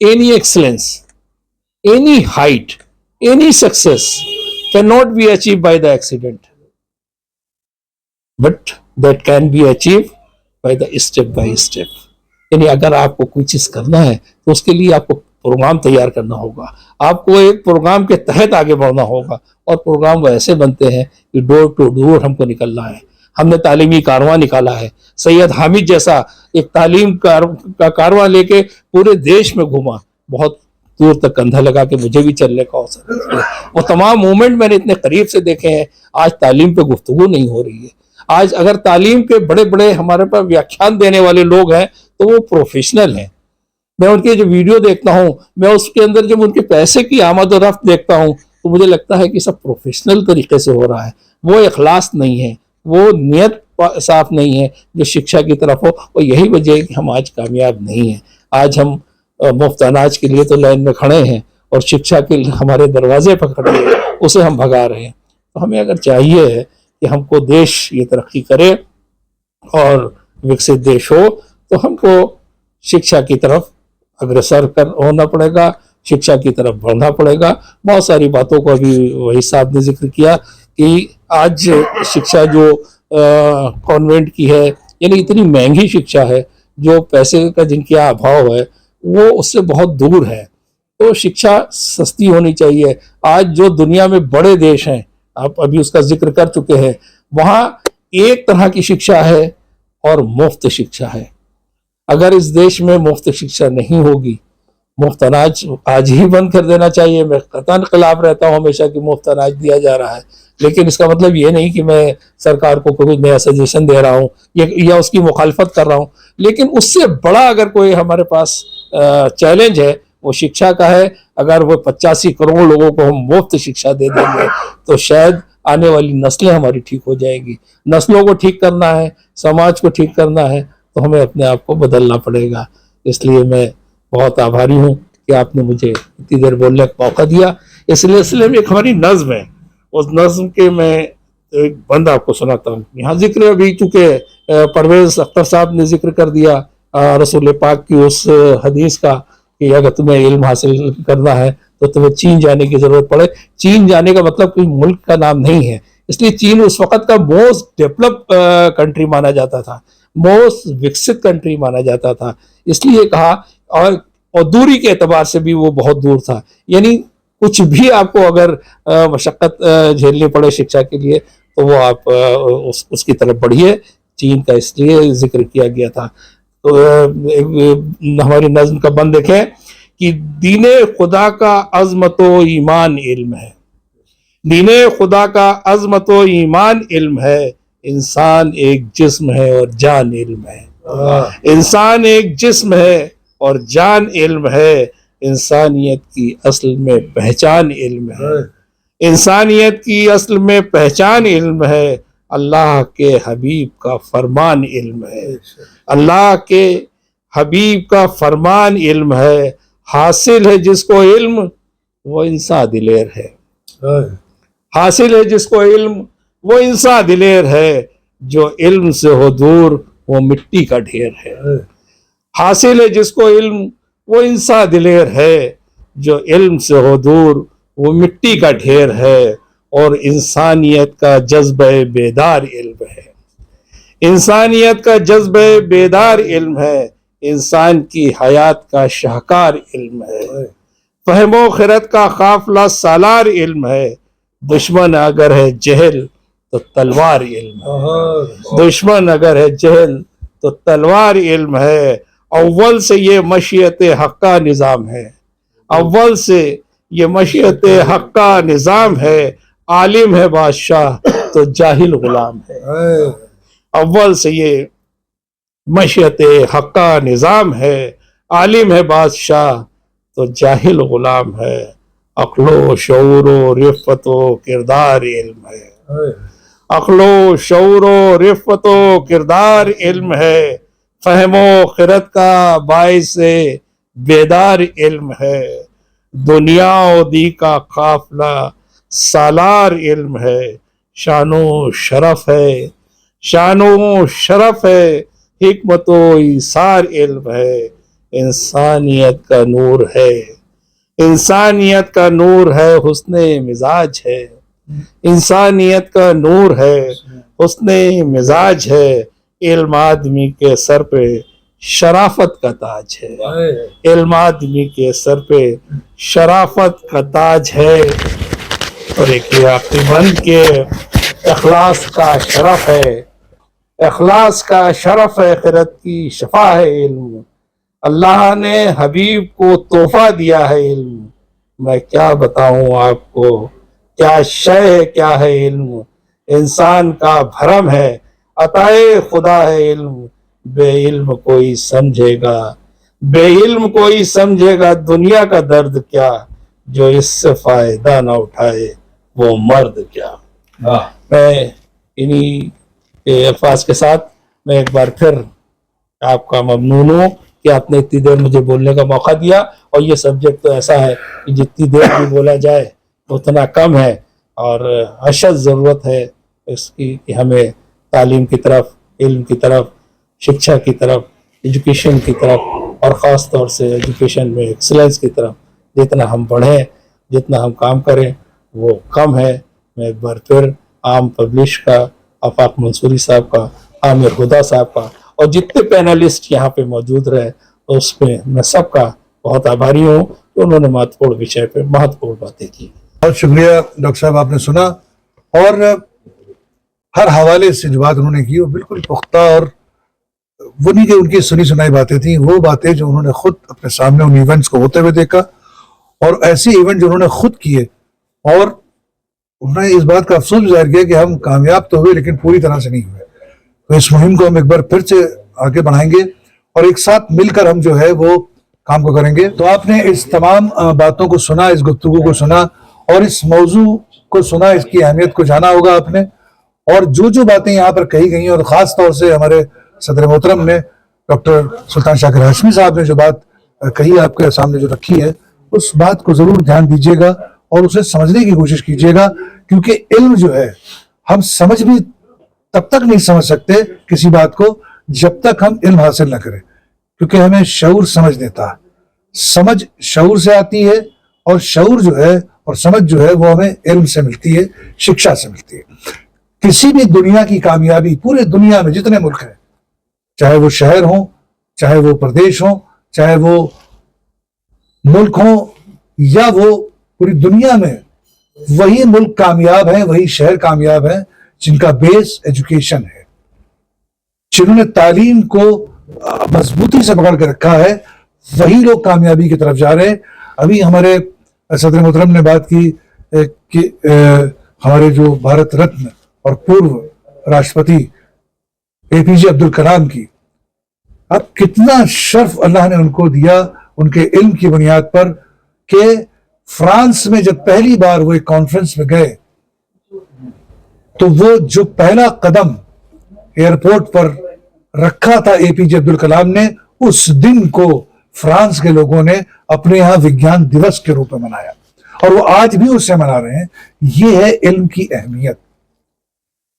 Speaker 2: any excellence, any height, any success cannot be achieved by the accident, but that can be achieved by the step by step। यानी अगर आपको कोई चीज करना है तो उसके लिए आपको प्रोग्राम तैयार करना होगा, आपको एक प्रोग्राम के तहत आगे बढ़ना होगा। और प्रोग्राम वैसे बनते हैं कि डोर टू डोर हमको निकलना है। हमने तालीमी कारवां निकाला है। सैयद हामिद जैसा एक तालीम का कारवां लेके पूरे देश में घूमा, बहुत दूर तक कंधा लगा के मुझे भी चलने का अवसर मिला। वो तमाम मूवमेंट मैंने इतने करीब से देखे हैं। आज तालीम पे गुफ्तगू नहीं हो रही है। आज अगर तालीम के बड़े बड़े हमारे पास व्याख्यान देने वाले लोग हैं तो वो प्रोफेशनल हैं। मैं उनके जो वीडियो देखता हूँ, मैं उसके अंदर जब उनके पैसे की आमद और रफ्त देखता हूँ तो मुझे लगता है कि सब प्रोफेशनल तरीके से हो रहा है। वो इखलास नहीं है, वो नियत साफ नहीं है जो शिक्षा की तरफ हो। और यही वजह है कि हम आज कामयाब नहीं हैं। आज हम मुफ्त अनाज के लिए तो लाइन में खड़े हैं और शिक्षा के हमारे दरवाजे पर खड़े हैं, उसे हम भगा रहे हैं। तो हमें अगर चाहिए है कि हमको देश ये तरक्की करे और विकसित देश हो, तो हमको शिक्षा की तरफ अग्रसर होना पड़ेगा, शिक्षा की तरफ बढ़ना पड़ेगा। बहुत सारी बातों को अभी वही साहब ने जिक्र किया कि आज शिक्षा जो कॉन्वेंट की है, यानी इतनी महंगी शिक्षा है, जो पैसे का जिनके अभाव है वो उससे बहुत दूर है। तो शिक्षा सस्ती होनी चाहिए। आज जो दुनिया में बड़े देश हैं, आप अभी उसका जिक्र कर चुके हैं, वहाँ एक तरह की शिक्षा है और मुफ्त शिक्षा है। अगर इस देश में मुफ्त शिक्षा नहीं होगी, मुफ्त अनाज आज ही बंद कर देना चाहिए। मैं कतई खिलाफ रहता हूँ हमेशा कि मुफ्त अनाज दिया जा रहा है, लेकिन इसका मतलब ये नहीं कि मैं सरकार को कोई नया सजेशन दे रहा हूँ या उसकी मुखालफत कर रहा हूँ। लेकिन उससे बड़ा अगर कोई हमारे पास चैलेंज है वो शिक्षा का है। अगर वो 85 करोड़ लोगों को हम मुफ्त शिक्षा दे देंगे तो शायद आने वाली नस्लें हमारी ठीक हो जाएगी। नस्लों को ठीक करना है, समाज को ठीक करना है, तो हमें अपने आप को बदलना पड़ेगा। इसलिए मैं बहुत आभारी हूँ कि आपने मुझे इतनी देर बोलने का मौका दिया। इस सिलसिले में एक हमारी नज्म है, उस नज्म के मैं एक बंद आपको सुनाता हूँ। यहाँ जिक्र अभी चूंकि परवेज अख्तर साहब ने जिक्र कर दिया रसूल पाक की उस हदीस का कि अगर तुम्हें इल्म हासिल करना है तो तुम्हें चीन जाने की जरूरत पड़े। चीन जाने का मतलब कोई मुल्क का नाम नहीं है, इसलिए चीन उस वक्त का मोस्ट डेवलप कंट्री माना जाता था, मोस्ट विकसित कंट्री माना जाता था, इसलिए कहा। और दूरी के एतबार से भी वो बहुत दूर था। यानी कुछ भी आपको अगर मशक्कत झेलनी पड़े शिक्षा के लिए तो वो आप उसकी तरफ बढ़िए। चीन का इसलिए जिक्र किया गया था। तो हमारी नज़्म का बंद देखें कि दीने खुदा का अज़मतो ईमान इल्म है, दीने खुदा का अज़मतो ईमान इल्म है, इंसान एक जिस्म है और जान इल्म है। इंसान एक जिस्म है और जान इल्म है, इंसानियत की असल में पहचान इल्म है। इंसानियत की असल में पहचान इल्म है, अल्लाह के हबीब का फरमान इल्म है। अल्लाह के हबीब का फरमान इल्म है, हासिल है जिसको इल्म वो इंसान दिलेर है। हासिल है जिसको इल्म वो इंसान दिलेर है, जो इल्म से हो दूर वो मिट्टी का ढेर है। हासिल है जिसको इल्म वो इंसान दिलेर है, जो इल्म से हो दूर वो मिट्टी का ढेर है। और इंसानियत का जज्बे बेदार इल्म है, इंसानियत का जज्बे बेदार इल्म है, इंसान की हयात का शाहकार इल्म है। फहमो खिरत का काफिला सालार इल्म है, दुश्मन अगर है जहल तो तलवार इल्म है। दुश्मन अगर है जहल तो तलवार इल्म है। अव्वल से ये मशीयत हक का निज़ाम है, अव्वल से ये मशीयत हक का निज़ाम है। आलिम है बादशाह तो जाहिल गुलाम है। अव्वल से ये मशीयत हक का निज़ाम है, आलिम है बादशाह तो जाहिल गुलाम है। अक्लो शऊरो रिफ़तो किरदार इल्म है, अक्लो शऊरो रिफ़तो किरदार इल्म है। फहमो खिरत का बाइस बेदार इल्म है, दुनिया और दी का काफिला सालार इल्म है। शानो शरफ है, शानो शरफ है, हिकमतो ईसार इल्म है। इंसानियत का नूर है, इंसानियत का नूर है, हुस्ने मिजाज है। इंसानियत का नूर है, हुस्ने मिजाज है। इल्म आदमी के सर पे शराफत का ताज है, इल्म आदमी के सर पे शराफत का ताज है। और एक बंद के अखलास का शरफ है, अखलास का शरफ है, खिरत की शफा है इल्म। अल्लाह ने हबीब को तोहफा दिया है इल्म। मैं क्या बताऊं आपको क्या शय है, क्या है इल्म। इंसान का भरम है, अताए खुदा है इल्म। बेइल्म कोई समझेगा, बेइल्म कोई समझेगा दुनिया का दर्द क्या, जो इससे फायदा ना उठाए वो मर्द क्या। मैं इन्हीं के अल्फाज के साथ मैं एक बार फिर आपका ममनून हूँ कि आपने इतनी देर मुझे बोलने का मौका दिया। और ये सब्जेक्ट तो ऐसा है कि जितनी देर भी बोला जाए उतना कम है, और अशद ज़रूरत है इसकी कि हमें तालीम की तरफ, इल्म की तरफ, शिक्षा की तरफ, एजुकेशन की तरफ, और ख़ास तौर से एजुकेशन में एक्सीलेंस की तरफ जितना हम बढ़ें, जितना हम काम करें वो कम है। मैं एक बार फिर आम पब्लिश का, आफाक मंसूरी साहब का, आमिर हुदा साहब का, और जितने पैनलिस्ट यहाँ पे मौजूद रहे तो उसमें मैं सबका बहुत आभारी हूँ कि उन्होंने महत्वपूर्ण विषय पे महत्वपूर्ण बातें की।
Speaker 1: बहुत शुक्रिया डॉक्टर साहब, आपने सुना और हर हवाले से जो बात उन्होंने की वो बिल्कुल पुख्ता, और वो नहीं कि उनकी सुनी सुनाई बातें थी, वो बातें जो उन्होंने खुद अपने सामने उन इवेंट्स को होते हुए देखा, और ऐसे इवेंट जो उन्होंने खुद किए। और उन्होंने इस बात का अफसोस जाहिर किया कि हम कामयाब तो हुए लेकिन पूरी तरह से नहीं हुए। तो इस मुहिम को हम एक बार फिर से आगे बढ़ाएंगे और एक साथ मिलकर हम जो है वो काम को करेंगे। तो आपने इस तमाम बातों को सुना, इस गुफ्तगू को सुना और इस मौजू को सुना, इसकी अहमियत को जाना होगा आपने। और जो जो बातें यहाँ पर कही गई और ख़ास तौर से हमारे सदर मोहतरम ने, डॉक्टर सुल्तान शाकिर हाशमी साहब ने जो बात कही आपके सामने जो रखी है, उस बात को ज़रूर ध्यान दीजिएगा और उसे समझने की कोशिश कीजिएगा, क्योंकि इल्म जो है हम समझ भी तब तक नहीं समझ सकते किसी बात को जब तक हम इल्म हासिल न करें, क्योंकि हमें शऊर समझ देता है। समझ शऊर से आती है और शऊर जो है और समझ जो है वो हमें इल्म से मिलती है, शिक्षा से मिलती है। किसी भी दुनिया की कामयाबी, पूरे दुनिया में जितने मुल्क हैं, चाहे वो शहर हो, चाहे वो प्रदेश हो, चाहे वो मुल्क हो, या वो पूरी दुनिया में वही मुल्क कामयाब है, वही शहर कामयाब है जिनका बेस एजुकेशन है, जिन्होंने तालीम को मजबूती से पकड़ कर रखा है, वही लोग कामयाबी की तरफ जा रहे हैं। अभी हमारे सदर मोहतरम ने बात की कि हमारे जो भारत रत्न और पूर्व राष्ट्रपति APJ अब्दुल कलाम की, अब कितना शर्फ अल्लाह ने उनको दिया उनके इल्म की बुनियाद पर, कि फ्रांस में जब पहली बार वो एक कॉन्फ्रेंस में गए तो वो जो पहला कदम एयरपोर्ट पर रखा था APJ अब्दुल कलाम ने, उस दिन को फ्रांस के लोगों ने अपने यहाँ विज्ञान दिवस के रूप में मनाया और वो आज भी उससे मना रहे हैं। ये है इल्म की अहमियत।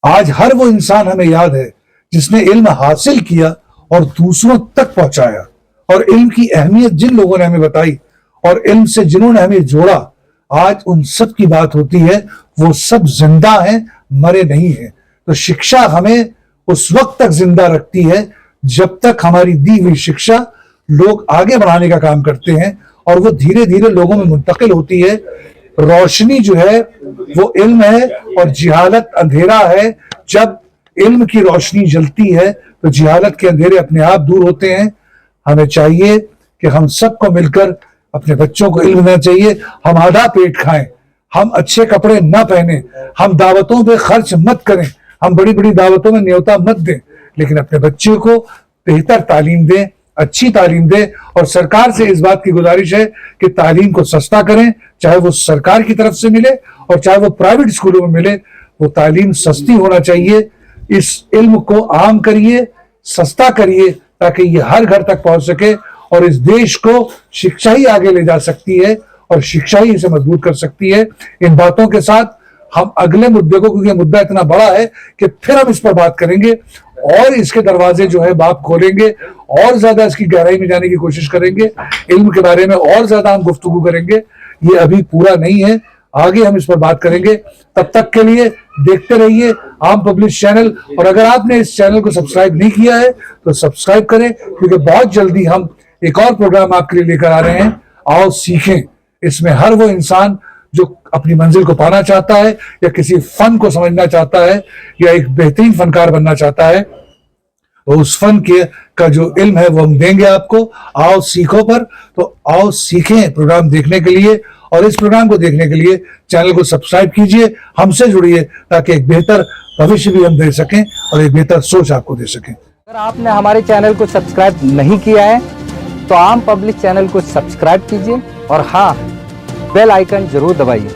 Speaker 1: आज हर वो इंसान हमें याद है जिसने इल्म हासिल किया और दूसरों तक पहुंचाया, और इल्म की अहमियत जिन लोगों ने हमें बताई और इल्म से जिन्होंने हमें जोड़ा, आज उन सब की बात होती है। वो सब जिंदा हैं, मरे नहीं हैं। तो शिक्षा हमें उस वक्त तक जिंदा रखती है जब तक हमारी दी हुई शिक्षा लोग आगे बढ़ाने का काम करते हैं और वो धीरे धीरे लोगों में मुंतकिल होती है। रोशनी जो है वो इल्म है और जिहालत अंधेरा है। जब इल्म की रोशनी जलती है तो जिहालत के अंधेरे अपने आप दूर होते हैं। हमें चाहिए कि हम सबको मिलकर अपने बच्चों को इल्म देना चाहिए। हम आधा पेट खाएं, हम अच्छे कपड़े न पहने, हम दावतों पे खर्च मत करें, हम बड़ी बड़ी दावतों में न्योता मत दें, लेकिन अपने बच्चे को बेहतर तालीम दें, अच्छी तालीम दें। और सरकार से इस बात की गुजारिश है कि तालीम को सस्ता करें, चाहे वो सरकार की तरफ से मिले और चाहे वो प्राइवेट स्कूलों में मिले। वो तालीम सस्ती होना चाहिए। इस इल्म को आम करिए, सस्ता करिए, ताकि ये हर घर तक पहुंच सके और इस देश को शिक्षा ही आगे ले जा सकती है और शिक्षा ही इसे मजबूत कर सकती है। इन बातों के साथ हम अगले मुद्दे को, क्योंकि मुद्दा इतना बड़ा है कि फिर हम इस पर बात करेंगे और इसके दरवाजे जो है बाप खोलेंगे और ज्यादा इसकी गहराई में जाने की कोशिश करेंगे, इल्म के बारे में और ज्यादा हम गुफ्तगू करेंगे। ये अभी पूरा नहीं है, आगे हम इस पर बात करेंगे। तब तक के लिए देखते रहिए आम पब्लिश चैनल, और अगर आपने इस चैनल को सब्सक्राइब नहीं किया है तो सब्सक्राइब करें, क्योंकि बहुत जल्दी हम एक और प्रोग्राम आपके लिए लेकर आ रहे हैं, आओ सीखें। इसमें हर वो इंसान जो अपनी मंजिल को पाना चाहता है या किसी फन को समझना चाहता है या एक बेहतरीन फनकार बनना चाहता है, तो उस फन के का जो इल्म है वो हम देंगे आपको। आओ सीखो पर, तो आओ सीखें प्रोग्राम देखने के लिए, और इस प्रोग्राम को देखने के लिए चैनल को सब्सक्राइब कीजिए, हमसे जुड़िए, ताकि एक बेहतर भविष्य भी हम दे सकें और एक बेहतर सोच आपको दे सकें।
Speaker 6: अगर आपने हमारे चैनल को सब्सक्राइब नहीं किया है तो आम पब्लिक चैनल को सब्सक्राइब कीजिए और हाँ, बेल आइकन जरूर दबाइए।